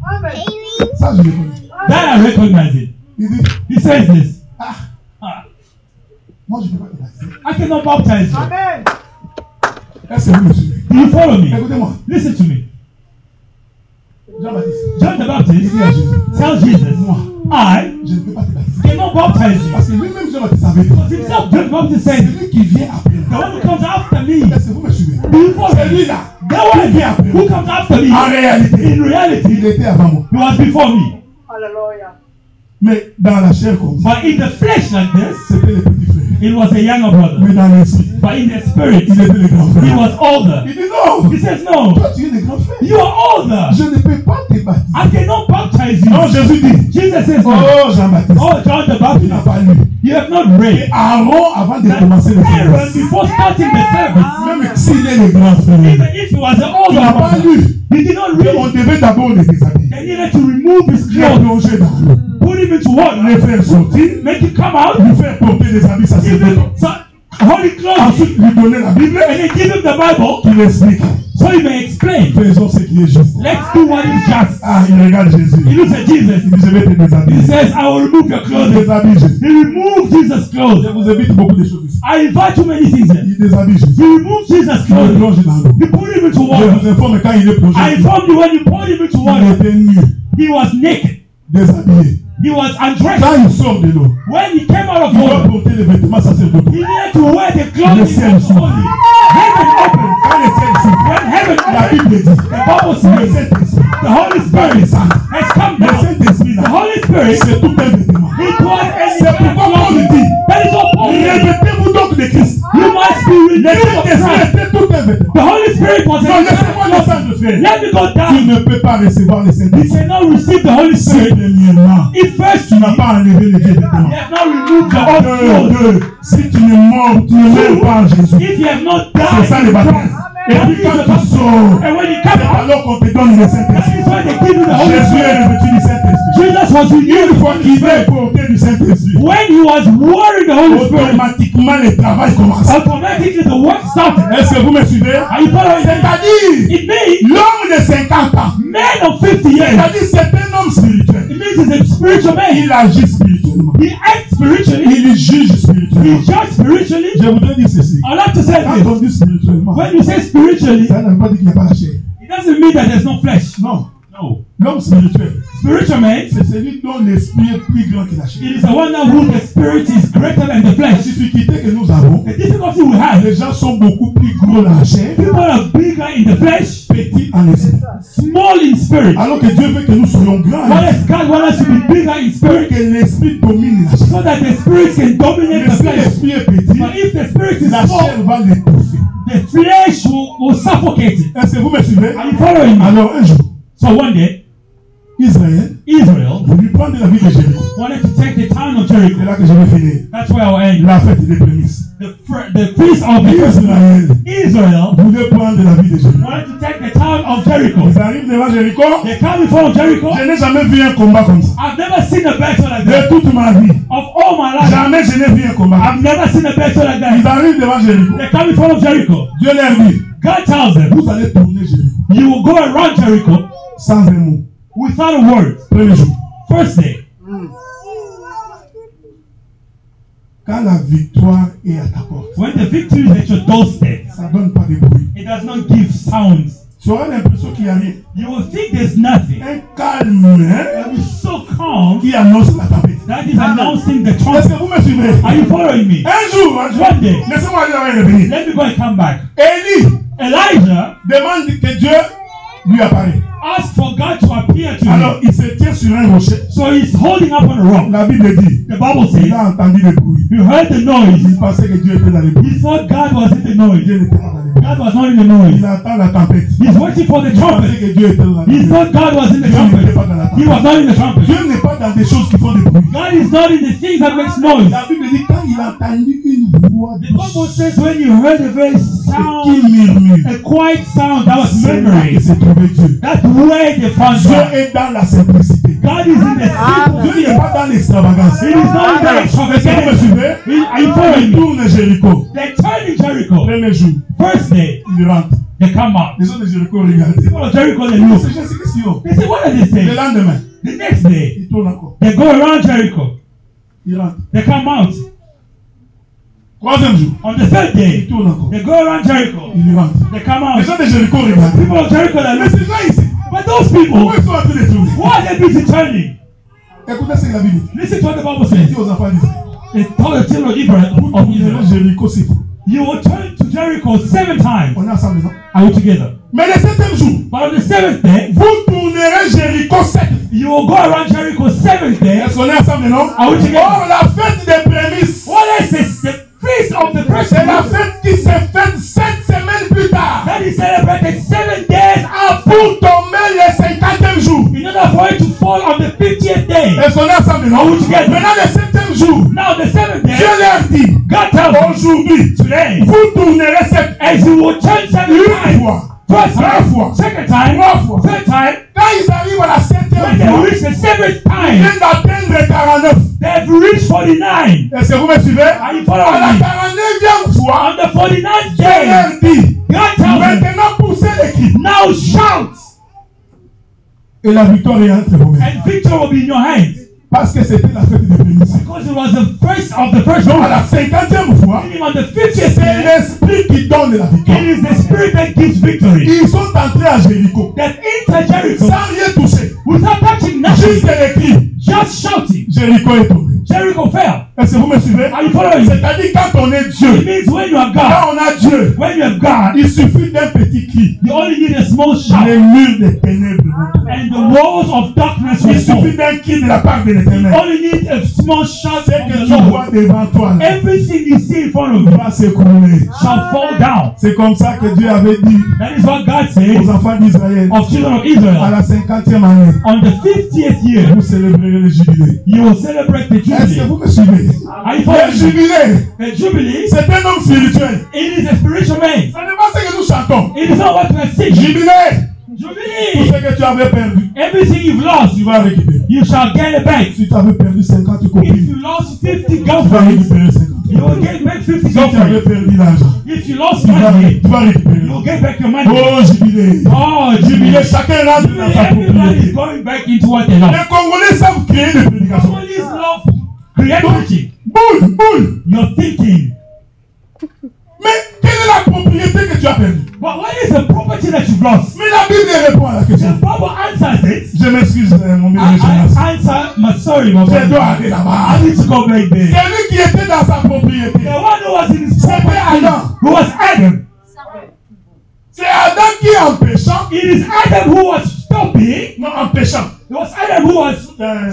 C: amen.
A: Ça, je le connais.
B: That I recognize it.
A: Il dit,
B: He says this.
A: ah,
B: Ah,
A: moi je ne peux pas te baptiser.
B: I cannot baptize you.
C: Amen.
A: Est-ce que vous me suivez?
B: Do you follow me?
A: Écoutez-moi.
B: Listen to me.
A: Jean-Baptiste,
B: John the Baptist
A: il dit à Jésus,
B: tells Jesus,
A: moi,
B: I
A: je ne peux pas te baptiser.
B: cannot baptize you.
A: Parce que lui-même, je ne te savais
B: Because
A: pas.
B: himself, John the Baptist
A: C'est
B: said,
A: lui qui vient après.
B: the one who comes after me,
A: Est-ce que vous me suivez?
B: before
A: C'est
B: me,
A: lui-là.
B: the one who comes after me,
A: En réalité,
B: in reality,
A: il était avant moi.
B: he was before me.
C: Hallelujah.
A: Mais dans la chair comme ça,
B: But in the flesh like this,
A: c'était le petit frère.
B: it was a younger brother.
A: Mais dans l'esprit,
B: But in the spirit,
A: il était le grand
B: he
A: frère.
B: was older.
A: Il dit non,
B: He says, no,
A: toi tu es le grand frère.
B: you are older.
A: Je ne peux pas te baptiser.
B: I cannot baptize you.
A: Non, Jésus dit,
B: Jesus says, no.
A: oh Jean-Baptiste,
B: Oh, John the
A: tu n'as
B: Baptist,
A: pas lu.
B: you have not
A: Et
B: read
A: Aaron, avant de
B: that
A: commencer le
B: Aaron,
A: service,
B: before starting the service,
A: même s'il est le grand frère,
B: even if he was an
A: il
B: older
A: n'a pas
B: brother,
A: lu.
B: he did not
A: Et on
B: read.
A: devait d'abord le déshabiller.
B: They needed to remove his
A: Le
B: clothes,
A: plonger dans l'eau.
B: put him into water,
A: Le faire sortir,
B: make him come out,
A: lui faire porter des habits
B: give him
A: sacerdotaux.
B: some holy clothes,
A: Ensuite, lui donner la Bible,
B: and then give him the Bible
A: qu'il explique.
B: so he may explain.
A: Faisons ce qui est juste.
B: Let's do what is just.
A: Ah, il regarde Jésus.
B: He looks at Jesus.
A: Il dit, je vais te
B: He
A: déshabiller.
B: says, I will remove your
A: Il
B: clothes.
A: déshabille Jésus.
B: He removed Jesus'
A: Je
B: clothes.
A: vous évite beaucoup de choses ici.
B: I invite too many things here.
A: Il déshabille Jésus.
B: He removed Jesus'
A: Il le
B: clothes.
A: plonge dans l'eau.
B: He put him into
A: Je
B: water.
A: vous informe, quand il est plongé,
B: I informed you when you poured him into
A: il
B: water,
A: était nu,
B: he was naked.
A: déshabillé.
B: He was undressed.
A: Quand il sort de l'eau,
B: When he came out of
A: il doit
B: water,
A: porter les vêtements sacerdotaux.
B: he needed to wear the clothes
A: Le ciel
B: of
A: s'ouvre.
B: holy. Heaven opened.
A: Quand le ciel s'ouvre,
B: When heaven
A: la
B: opened,
A: Bible dit,
B: the Bible
A: le
B: says
A: Saint-Esprit,
B: the Holy Spirit has come
A: le
B: down.
A: Saint-Esprit,
B: The
A: là,
B: Holy Spirit,
A: c'est tout un vêtement.
B: he poured any
A: C'est pourquoi Paul dit,
B: That is what Paul said.
A: revêtez-vous donc de Christ.
B: You must be
A: Le
B: renewed of
A: Saint-Esprit
B: Christ.
A: était tout un vêtement.
B: The Holy Spirit was
A: Non,
B: a
A: laissez-moi le Saint-Esprit.
B: Let me go
A: Tu
B: down.
A: ne peux pas recevoir le
B: You
A: Saint-Esprit.
B: cannot receive the Holy
A: Si
B: Spirit
A: premièrement,
B: if first
A: tu n'as pas enlevé les vieux vêtements.
B: you have not removed your old clothes.
A: Deux, si tu ne meurs, tu ne meurs pas en Jésus.
B: If you have not
A: C'est
B: died
A: ça
B: in
A: le baptême.
B: Christ,
A: Et puis quand tu sors,
B: and when you
A: c'est
B: come out,
A: alors qu'on te donne le
B: that
A: Saint-Esprit.
B: is why they give you the Holy
A: Jésus est
B: Spirit.
A: revêtu du Saint-Esprit.
B: Jesus was renewed
A: Une fois qu'il est porté du Saint-Esprit,
B: when he was wearing the Holy Spirit.
A: automatiquement le travail commence.
B: Automatically the work started.
A: Est-ce que vous me suivez?
B: Are you following me?
A: C'est-à-dire,
B: It means
A: l'homme de 50 ans,
B: man of 50 years.
A: c'est-à-dire c'est un homme spirituel.
B: It means he's a spiritual man.
A: Il agit spirituellement.
B: He acts spiritually.
A: Il juge
B: He
A: spirituellement.
B: judges spiritually.
A: Je voudrais dire ceci.
B: I like to say
A: Quand
B: this.
A: on dit spirituellement,
B: When you say spiritually,
A: ça ne veut pas dire qu'il n'y a pas la chair.
B: it doesn't mean that there's no flesh.
A: Non.
B: No.
A: L'homme spirituel,
B: Spiritual man,
A: c'est celui dont l'esprit est plus grand que la chair.
B: it is the one that who the spirit is greater than the
A: La
B: flesh.
A: difficulté que nous avons,
B: The difficulty we have,
A: les gens sont beaucoup plus gros dans la chair,
B: people are bigger in the flesh,
A: petits en esprit.
B: small in spirit.
A: Alors que Dieu veut que nous soyons grands,
B: Whereas God wants us to be bigger in
A: pour
B: spirit
A: que l'esprit domine la chair.
B: so that the spirit can dominate
A: Mais
B: the
A: si
B: flesh.
A: l'esprit est petit,
B: But if the spirit is
A: la
B: small,
A: chair va l'étouffer.
B: the flesh will suffocate it.
A: Est-ce que vous me suivez?
B: Are you following me?
A: Alors un jour,
B: So one day,
A: Israël
B: Israel
A: voulut prendre la ville de Jéricho.
B: wanted to take the town of
A: C'est
B: Jericho.
A: là que je vais finir.
B: That's where I'll end.
A: La fête des prémices.
B: The feast of the first
A: Israël
B: Israel
A: voulait prendre la ville de Jéricho.
B: wanted to take the town of Jericho.
A: Ils arrivent devant Jéricho.
B: They come before Jericho.
A: Je n'ai jamais vu un combat comme ça.
B: I've never seen a battle like
A: De
B: that.
A: toute ma vie,
B: Of all my life,
A: jamais je n'ai vu un combat.
B: I've never seen a battle like
A: Ils
B: that.
A: arrivent devant Jéricho.
B: They come before Jericho.
A: Dieu leur dit,
B: God tells them,
A: vous allez tourner Jéricho.
B: you will go around Jericho
A: Sans un mot.
B: without a word.
A: Premier jour.
B: First day,
A: Quand la victoire est à ta porte,
B: when the victory is at your doorstep,
A: ça ne donne pas de bruit.
B: it does not give sounds.
A: Tu auras l'impression qu'il n'y a rien.
B: You will think there's nothing.
A: Un calme hein,
B: It is so calm
A: qui annonce la tempête.
B: that is announcing the
A: Est-ce
B: trumpet.
A: que vous me suivez?
B: Are you following me?
A: Un jour,
B: One day,
A: laissez-moi aller revenir.
B: let me go and come back.
A: Élie
B: Elijah
A: demande que Dieu lui apparaît.
B: asked for God to appear to
A: Alors,
B: him.
A: il se tient sur un rocher.
B: So he's holding up on a rock.
A: La Bible dit,
B: The Bible
A: il
B: says
A: a entendu le bruit.
B: he heard the noise.
A: Il pensait que Dieu était dans le bruit.
B: He thought God was in the noise.
A: Dieu n'était pas dans le bruit.
B: God was not in the noise.
A: Il attend la tempête.
B: He's waiting for the
A: Il pensait
B: trumpet.
A: que Dieu était dans le
B: He
A: bruit.
B: thought God was in the
A: Dieu n'était
B: trumpet.
A: pas dans la
B: He
A: tempête.
B: was not in the trumpet.
A: Dieu n'est pas dans des choses qui font du bruit.
B: God is not in the things that makes noise.
A: La Bible dit quand il a entendu une voix
B: The Bible
A: douce
B: says when you heard a very
A: qui
B: sound,
A: murmure,
B: a quiet sound, that was
A: c'est là que
B: murmuring.
A: s'est trouvé Dieu.
B: That's where they found
A: Dieu
B: God.
A: est dans la simplicité.
B: God is in the
A: Dieu
B: simplicity.
A: n'est pas dans l'extravagance.
B: It is not in the
A: Est-ce que vous me
B: extravagance.
A: suivez?
B: Are you
A: Il
B: following me?
A: tourne Jéricho.
B: They turn in Jericho.
A: Premier jour,
B: First day,
A: il rentre.
B: they come out.
A: Les autres de Jéricho regardent.
B: People of Jericho, they look.
A: C'est juste une question.
B: They say, what are they
A: Le
B: saying?
A: lendemain,
B: The next day,
A: il tourne encore.
B: they go around Jericho.
A: Il rentre.
B: They come out.
A: Troisième jour,
B: On the third
A: il
B: day,
A: tourne encore.
B: they go around Jericho.
A: Il rentre.
B: They come
A: Les
B: out.
A: gens de Jéricho regardent.
B: People of Jericho, they
A: Mais
B: look.
A: ces gens ici,
B: But those people,
A: pourquoi ils sont en train de tourner?
B: why are they busy turning?
A: Écoutez ce que la Bible dit.
B: Listen to what the Bible
A: Il dit
B: says.
A: aux enfants d'Israël.
B: It told the children of Israel,
A: Jéricho, c'est fou.
B: you will turn to Jericho 7 times.
A: On est ensemble, non?
B: Are we together?
A: Mais le 7e jour,
B: But on the 7th day,
A: vous tournerez Jéricho 7.
B: you will go around Jericho 7 days.
A: Est-ce qu'on est ensemble, non?
B: Are we together?
A: Or, la fête des prémices,
B: What is this? The feast of the first
A: c'est la
B: fruits
A: fête qui s'est faite 7 semaines plus tard.
B: that is celebrated 7 days after,
A: Pour tomber le 50e jour.
B: in order for it to fall on the 50th day.
A: Est-ce qu'on est ensemble, non?
B: Are we together?
A: Maintenant, le 7e jour,
B: Now the 7th day,
A: Dieu leur dit,
B: God tells them,
A: aujourd'hui,
B: today,
A: vous tournerez 7
B: as you will turn 7
A: une
B: times,
A: fois,
B: first
A: deux
B: time,
A: fois,
B: second time,
A: trois fois.
B: third time,
A: Quand ils arrivent à la
B: when
A: 7e
B: they
A: fois,
B: reach the 7th
A: ils
B: time,
A: viennent d'atteindre 49.
B: they've reached 49.
A: Est-ce que vous me suivez?
B: Are you
A: À
B: following
A: la
B: me?
A: 49e fois,
B: On the 49th
A: Dieu
B: day,
A: leur dit,
B: God tells them,
A: maintenant poussez les cris.
B: now shout,
A: Et la victoire est entre vos mains.
B: and victory will be in your hands.
A: Parce que c'était la fête des prémices.
B: Because it was the first of the first
A: Donc à
B: month.
A: la 50e fois,
B: Meaning on the 50th
A: c'est
B: day,
A: l'esprit qui donne la victoire.
B: it is the spirit that gives victory.
A: Ils sont entrés à Jéricho
B: That enter Jericho
A: sans rien toucher.
B: without touching
A: Juste
B: nothing,
A: les cris.
B: just shouting,
A: Jéricho est tombé.
B: Jericho fell.
A: Est-ce que vous me suivez?
B: Are you following me?
A: C'est-à-dire quand on est
B: It
A: Dieu,
B: means when you are God,
A: quand on a Dieu,
B: when you have God,
A: il suffit d'un petit cri.
B: you only need a small
A: Les
B: shout,
A: murs des ténèbres vont tomber.
B: and the walls of darkness will
A: Il
B: fall.
A: suffit d'un cri de la part de
B: You
A: l'Éternel.
B: only need a small shout
A: Ce
B: from
A: que
B: the
A: tu
B: Lord.
A: vois devant toi là,
B: Everything you see in front of you
A: va s'écrouler.
B: shall fall down.
A: C'est comme ça que Dieu avait dit
B: That is what God says
A: aux enfants d'Israël
B: of children of
A: à
B: Israel.
A: la 50e année.
B: On the 50th year,
A: Vous célébrerez le jubilé.
B: you will celebrate the
A: Est-ce que
B: Jubilee.
A: vous me suivez?
B: Are you
A: Le
B: following me?
A: jubilé,
B: The Jubilee,
A: c'est un homme spirituel.
B: it is a spiritual man.
A: Ce n'est pas ce que nous chantons.
B: It is not what we are singing.
A: Jubilé, tout
B: Jubilee,
A: ce que tu avais perdu,
B: everything you've lost,
A: tu vas récupérer.
B: you shall get it back.
A: Si tu avais perdu 50
B: If
A: copines,
B: you lost 50
A: tu vas
B: girlfriends,
A: récupérer 50.
B: you will get back 50
A: Si tu avais
B: girlfriends.
A: perdu l'argent,
B: If you lost
A: tu vas
B: money,
A: récupérer.
B: you will get back your money.
A: Oh, jubilé.
B: Oh,
A: Jubilé,
B: Jubilee.
A: chacun rentre dans sa
B: Everybody is
A: propriété.
B: going back into what they lost.
A: Les Congolais savent créer des prédications.
B: Somebody's love creativity.
A: Boule, boule.
B: You're thinking.
A: Mais quelle est la propriété que tu as perdue?
B: But what is the property that you've lost?
A: Mais la Bible répond à la
B: The
A: question.
B: Bible answers it.
A: Je m'excuse, mon bien
B: I
A: jeunesse.
B: answer my sorry, my
A: Je dois
B: brother.
A: aller là-bas.
B: I need to go back there.
A: Celui qui était dans sa propriété,
B: The one who was in his
A: c'était
B: property,
A: Adam.
B: who was Adam.
A: C'est Adam qui, en péchant,
B: It is Adam who was stopping.
A: non, en péchant,
B: It was Adam who was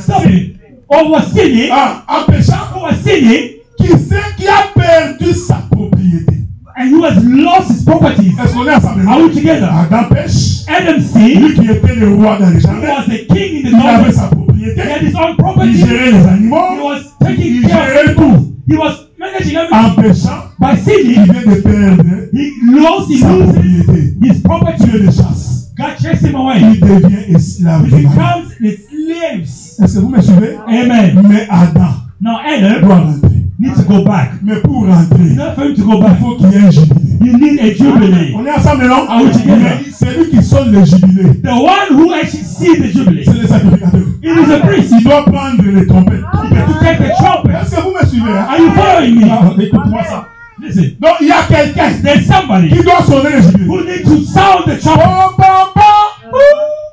B: stopping or was sinning.
A: en péchant,
B: Who was sinning
A: qui a perdu sa propriété.
B: and who has lost his properties.
A: Est-ce qu'on est ensemble?
B: Are we together?
A: Adam pêche,
B: Adam sinned.
A: lui qui était le roi dans les
B: He
A: jardins,
B: was the king in the
A: il avait
B: garden.
A: sa propriété,
B: He had his own
A: il
B: property.
A: gérait les
B: He
A: animaux,
B: was taking
A: il
B: care of
A: gérait tout.
B: He was managing everything.
A: En péchant,
B: By
A: il
B: sinning,
A: vient de perdre
B: he lost his
A: sa
B: loses
A: propriété.
B: his property.
A: Dieu le chasse.
B: God chased him away.
A: Il devient esclave.
B: He becomes the slaves.
A: Est-ce que vous me suivez?
B: Amen.
A: Mais Adam
B: Now Adam
A: doit rentrer.
B: needs to go back.
A: Mais pour rentrer,
B: In order for him to go
A: il
B: back,
A: faut qu'il y ait un jubilé.
B: you need a jubilee.
A: On est ensemble, non?
B: Are we together?
A: Mais c'est lui qui sonne le jubilé.
B: The one who actually sees the jubilee,
A: C'est le sacrificateur.
B: it is a priest.
A: Il doit prendre les trompettes.
B: He has to take the trumpet.
A: Est-ce que vous me suivez?
B: Are you following me?
A: Ah, écoute-moi ça.
B: Listen,
A: Donc il y a quelqu'un
B: there's somebody
A: qui doit sonner le jubilé.
B: who needs to sound the trumpet.
A: Oh, papa!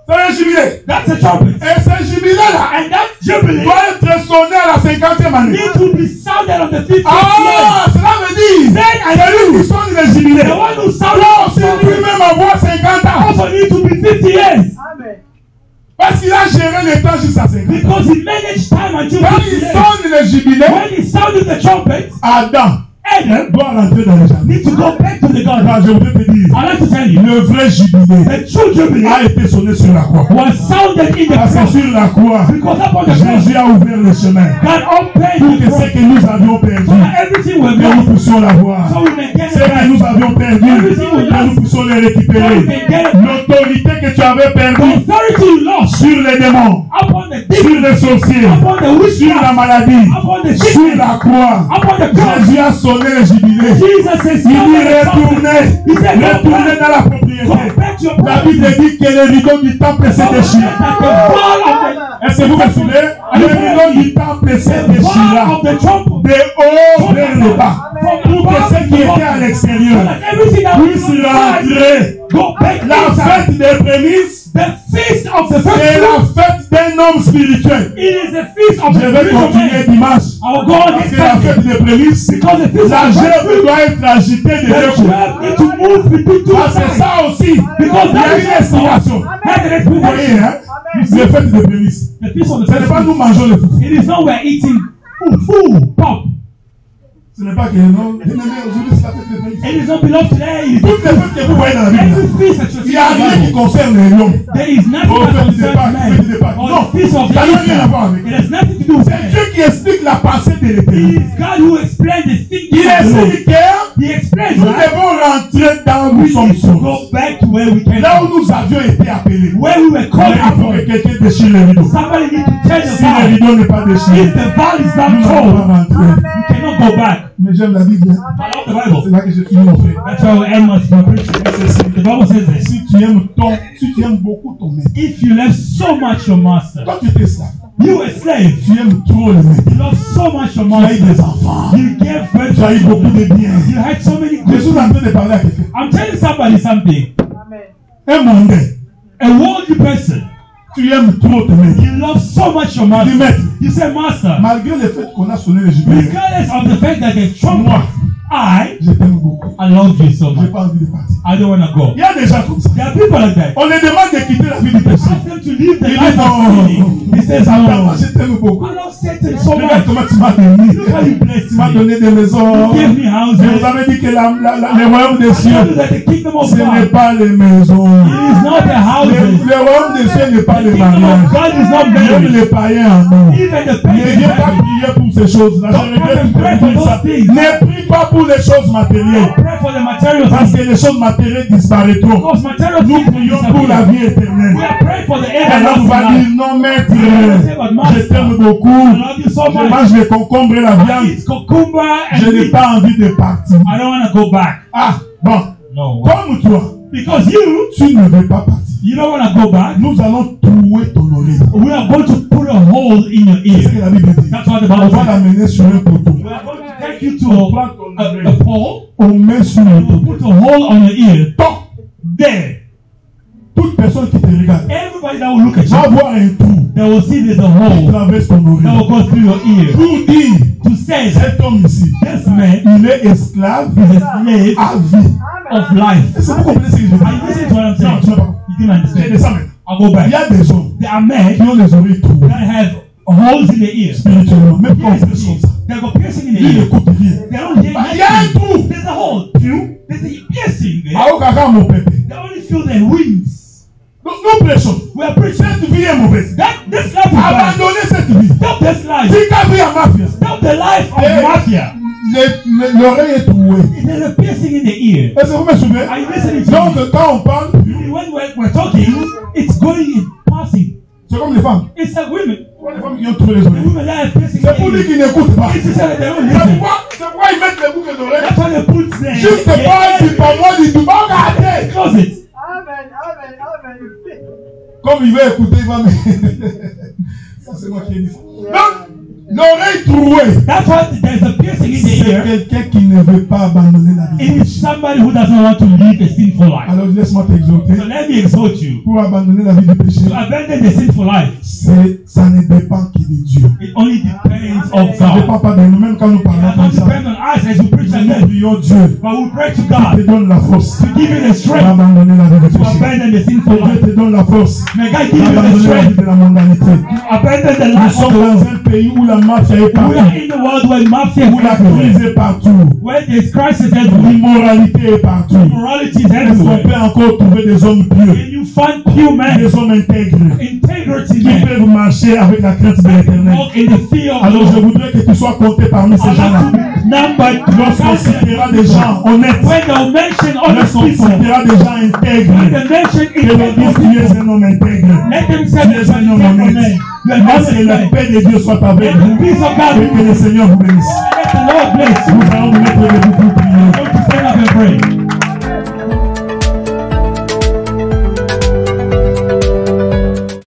A: C'est un jubilé.
B: That's a trumpet.
A: Et ce jubilé-là
B: And that jubilee
A: doit être sonné à la 50e année.
B: needs to be sounded on the 50th
A: Ah, cela veut dire,
B: Then I
A: c'est lui qui sonne le jubilé.
B: year. The one who sounded
A: Là
B: the
A: aussi,
B: trumpet
A: lui-même avoir 50 ans.
B: also needs to be 50 years.
C: Amen.
A: Parce qu'il a géré le temps jusqu'à 50 ans.
B: Because he managed time until
A: Quand
B: 50
A: il
B: years.
A: sonne le jubilé,
B: When he sounded the trumpet,
A: Adam
B: Adam
A: doit rentrer dans le jardin.
B: needs to go back to the garden.
A: Car je voudrais te dire,
B: I'd like to tell you,
A: le vrai jubilé
B: the true jubilee
A: a été sonné sur la croix.
B: was sounded in the
A: Parce que
B: cross.
A: sur la croix,
B: Because upon the cross,
A: Jésus a ouvert le chemin
B: God opened
A: pour
B: the
A: que
B: cross.
A: ce que nous avions perdu,
B: So that everything will
A: que nous
B: go.
A: puissions l'avoir.
B: So we may get
A: Ce
B: it
A: que
B: back.
A: nous avions perdu, que nous puissions les
B: So we
A: récupérer.
B: may get it back.
A: L'autorité que tu avais
B: The
A: perdue
B: authority you lost
A: sur les démons,
B: upon the
A: sur
B: demon,
A: les sorciers,
B: upon the
A: sur
B: witchcraft,
A: la maladie,
B: upon the
A: sur
B: sickness,
A: la croix,
B: upon the cross.
A: Jésus a sonné le jubilé.
B: Jesus says,
A: Il dit retournez,
B: He said,
A: retournez dans la
B: go
A: propriété.
B: back to your
A: La
B: property.
A: Bible dit que le rideau du temple s'est déchiré.
B: That the ball of the
A: Est-ce que vous me suivez? Le rideau du temple s'est
B: ball
A: déchiré.
B: of the trumpet
A: De haut vers le bas. Pour que ceux qui étaient à
B: so
A: l'extérieur
B: that everything that was
A: puissent
B: inside
A: rentrer.
B: go back
A: La
B: inside.
A: fête des prémices,
B: The feast of the first
A: c'est
B: fruit
A: la fête d'un homme spirituel.
B: It is a feast of
A: Je
B: the
A: vais
B: spiritual
A: continuer
B: man.
A: dimanche.
B: Our God
A: Parce
B: is
A: que la fête
B: coming.
A: des prémices,
B: Because the feast
A: la
B: of the
A: gerbe
B: first
A: doit être agitée de
B: the
A: deux coups.
B: germ need to move between two
A: Parce que
B: sides.
A: ça aussi,
B: Because
A: il y a
B: that
A: une
B: is also
A: estimation.
B: had an
A: Vous voyez,
B: explanation.
A: hein? Les fêtes des prémices.
B: The feast of the
A: Ce n'est
B: first
A: pas nous mangeons le foufou.
B: It is not we're eating food, pop.
A: Ce n'est pas que non. Aujourd'hui, c'est la fête des prémices.
B: It is not beloved today. It is
A: Toutes les fêtes que vous voyez dans la Bible,
B: every feast that
A: il
B: you're
A: n'y a rien qui
B: seeing in the Bible.
A: concerne les lions.
B: There is nothing
A: Oh,
B: that
A: fête des
B: concerns
A: Pâques, fête
B: man.
A: des Pâques.
B: Or
A: Non,
B: the feast of
A: ça n'a rien à voir
B: Israel.
A: avec.
B: It has nothing to do with
A: C'est
B: man.
A: Dieu qui explique la pensée de
B: It
A: l'éternité.
B: is God who explained the thinking
A: Il
B: of the Lord.
A: explique que
B: He explains
A: nous
B: that
A: devons rentrer dans où
B: we
A: nous sommes
B: need to
A: sauvés.
B: go back to where we came
A: Là où
B: from.
A: nous avions été appelés.
B: Where we were
A: Mais
B: called
A: il faut
B: out
A: que
B: from.
A: quelqu'un déchire le rideau.
B: Somebody need to tell the
A: Si le
B: vow.
A: rideau n'est pas
B: If
A: déchiré,
B: the vow is
A: nous
B: not
A: n'allons
B: told,
A: pas rentrer.
B: you cannot go back.
A: Mais j'aime la Bible.
B: I love the Bible.
A: C'est là que je finis mon frère.
B: That's why we end my preaching. The Bible says this.
A: Si tu aimes beaucoup ton maître,
B: If you love so much your master,
A: toi tu étais esclave,
B: you a slave.
A: tu aimes trop le maître.
B: You love so much your
A: Tu as eu
B: master.
A: des enfants,
B: You gave birth
A: tu as eu
B: to
A: beaucoup de biens.
B: You had so many
A: Je
B: good
A: suis en
B: things.
A: train de parler à quelqu'un.
B: I'm telling somebody something.
A: Un mondain,
B: A worldly person,
A: tu aimes trop ton maître.
B: you love so much your
A: Tu dis
B: master.
A: maître,
B: You say, Master,
A: malgré le fait qu'on a sonné le jubilé,
B: regardless of the fact that the trumpet,
A: moi,
B: I
A: je t'aime beaucoup.
B: love you so
A: Je n'ai
B: much.
A: pas envie de partir.
B: I don't want to go.
A: Il y a des gens comme ça.
B: There are people like that.
A: On les demande de quitter la vie du péché.
B: Ask them to leave the
A: Il
B: life
A: dit
B: of
A: non.
B: sinning. He says,
A: Attends,
B: no.
A: moi je t'aime beaucoup.
B: I love Satan so
A: Regarde
B: much.
A: comment tu m'as béni.
B: Look how you blessed
A: Tu m'as
B: me.
A: donné des maisons.
B: You gave me
A: Je
B: houses.
A: vous avais dit que le royaume des
B: I told you
A: cieux,
B: that the kingdom of
A: ce n'est
B: God
A: pas les maisons.
B: it is not the houses.
A: Le royaume des cieux n'est pas
B: The
A: le
B: kingdom of
A: mariage.
B: God is not
A: Même
B: marriage.
A: les païens en ont.
B: Even the
A: Ne viens pas
B: pagans.
A: prier pour ces choses-là.
B: Don't
A: Je regrette
B: come and pray
A: de
B: for
A: dire ça.
B: those things.
A: Ne prie pas pour les choses matérielles.
B: Pray for the material
A: Parce
B: things.
A: que les choses matérielles disparaîtront.
B: Because material
A: Nous
B: things will
A: prions pour la
B: disappear.
A: vie éternelle.
B: We are praying for the
A: Et là, on
B: everlasting
A: va
B: life.
A: dire non, maître.
B: Master,
A: Je t'aime beaucoup.
B: I love you so
A: Je
B: much.
A: mange les concombres et la
B: I
A: viande.
B: eat cucumber and
A: Je n'ai
B: meat.
A: pas envie de partir.
B: I don't want to go back.
A: Ah, bon.
B: No.
A: Comme toi,
B: Because you
A: tu ne veux pas partir.
B: don't want to go back.
A: Nous allons trouer ton oreille.
B: We are going to put a hole in your
A: C'est ce que
B: ear.
A: la Bible dit.
B: That's what the
A: On
B: Bible
A: va
B: says.
A: l'amener sur un poteau.
B: We are going to take you to a pole.
A: On met sur le
B: We'll
A: poteau.
B: put a hole on your ear.
A: Toc.
B: There.
A: Toute personne qui te regarde
B: Everybody that will look at
A: va
B: you,
A: voir un trou
B: they will see there's a
A: qui
B: hole
A: traverse ton
B: that will
A: oreille.
B: go through your ear.
A: Pour dire,
B: To say that
A: cet homme ici,
B: this man
A: il est esclave
B: is a slave
A: à vie.
B: of life.
A: Est-ce que vous comprenez ce que je veux
B: Are you
A: dire?
B: listening to what I'm
A: Non,
B: saying?
A: tu n'as pas.
B: You didn't
A: Je
B: understand.
A: descends maintenant.
B: I'll go
A: Il
B: back.
A: y a des hommes
B: There are men
A: qui ont les oreilles trouées
B: that have holes in their ears.
A: spirituellement, même quand on
B: Yes,
A: fait comme ça.
B: they got piercing in
A: Ils
B: the ear.
A: n'écoutent rien.
B: They don't hear
A: Il y a un
B: nothing.
A: trou.
B: There's a hole. There's a piercing there.
A: Ah, au caca, mon pépé.
B: They only feel their wings.
A: Nous prêchons.
B: We are preaching.
A: Cette vie est mauvaise.
B: This life is bad.
A: Abandonnez cette vie.
B: Stop this life.
A: Si ta vie est mafia,
B: Stop the life of
A: Eh.
B: mafia.
A: l'oreille est trouée.
B: There's a piercing in the ear.
A: Est-ce que vous me suivez?
B: Are you listening to
A: Donc,
B: me?
A: quand on parle,
B: When we're talking, it's going in passing.
A: c'est comme les femmes.
B: It's like women.
A: Les femmes qui ont trouvé les
B: The
A: oreilles.
B: women that have piercing
A: C'est pour
B: in
A: lui
B: the
A: qui
B: ear.
A: n'écoute pas.
B: It's just that they don't
A: C'est
B: listen.
A: pourquoi ils mettent les boucles d'oreilles.
B: That's why they put them.
A: Juste pas, dis pas moi, dis pas, regardez.
B: Close it.
C: Amen, amen, amen.
A: Comme il veut écouter, il va me. Ça, c'est moi qui ai dit ça. Donc, l'oreille trouée,
B: That's why there's a piercing in the
A: c'est
B: ear.
A: quelqu'un qui ne veut pas abandonner la vie.
B: It is somebody who doesn't want to live a sinful life.
A: Alors, laisse-moi t'exhorter.
B: So let me exhort you.
A: Pour abandonner la vie du péché,
B: To abandon the sinful life,
A: ça ne dépend que de Dieu.
B: it only depends on
A: Ça ne dépend
B: God.
A: pas de nous, même quand nous
B: It
A: parlons
B: does
A: comme
B: not
A: ça.
B: depend on us as we preach like
A: Nous
B: that.
A: prions Dieu.
B: But we pray to
A: Dieu te
B: God
A: donne la force
B: to give you the strength
A: d'abandonner la vie du
B: to
A: péché.
B: abandon the sinful
A: Dieu
B: life.
A: te donne la force
B: May God give you the
A: d'abandonner la vie
B: strength
A: de la mondanité.
B: to abandon the
A: Nous
B: life of
A: sommes
B: the
A: dans
B: world.
A: un pays où la mafia est
B: We
A: partout,
B: are in the world where mafia
A: où la
B: is everywhere.
A: crise est partout,
B: Where there's crisis everywhere.
A: l'immoralité est partout.
B: Morality is
A: Est-ce qu'on
B: everywhere.
A: peut encore trouver des hommes pieux,
B: Can you find pure men,
A: des hommes intègres,
B: integrity
A: qui
B: men,
A: peuvent marcher avec la crainte de l'éternel?
B: walk in the fear of the
A: Alors je
B: Lord?
A: voudrais que tu sois compté parmi ces
B: I
A: gens-là.
B: like to be numbered
A: Lorsqu'on citera des gens honnêtes,
B: when they'll mention honest
A: lorsqu'on
B: people,
A: citera des gens
B: when
A: intègres,
B: they mention
A: que l'on dise
B: integral
A: tu es
B: people,
A: un homme intègre.
B: let them say
A: Tu
B: that
A: es
B: you
A: un
B: are
A: homme
B: a
A: honnête.
B: man. You are
A: Laisse
B: honest
A: que la
B: man.
A: paix de Dieu soit avec
B: Let the
A: vous.
B: peace of God
A: Et
B: be
A: que le
B: with you.
A: Seigneur vous bénisse.
B: Let the Lord bless you.
A: Nous allons nous mettre debout pour prier.
B: Don't you stand up and pray.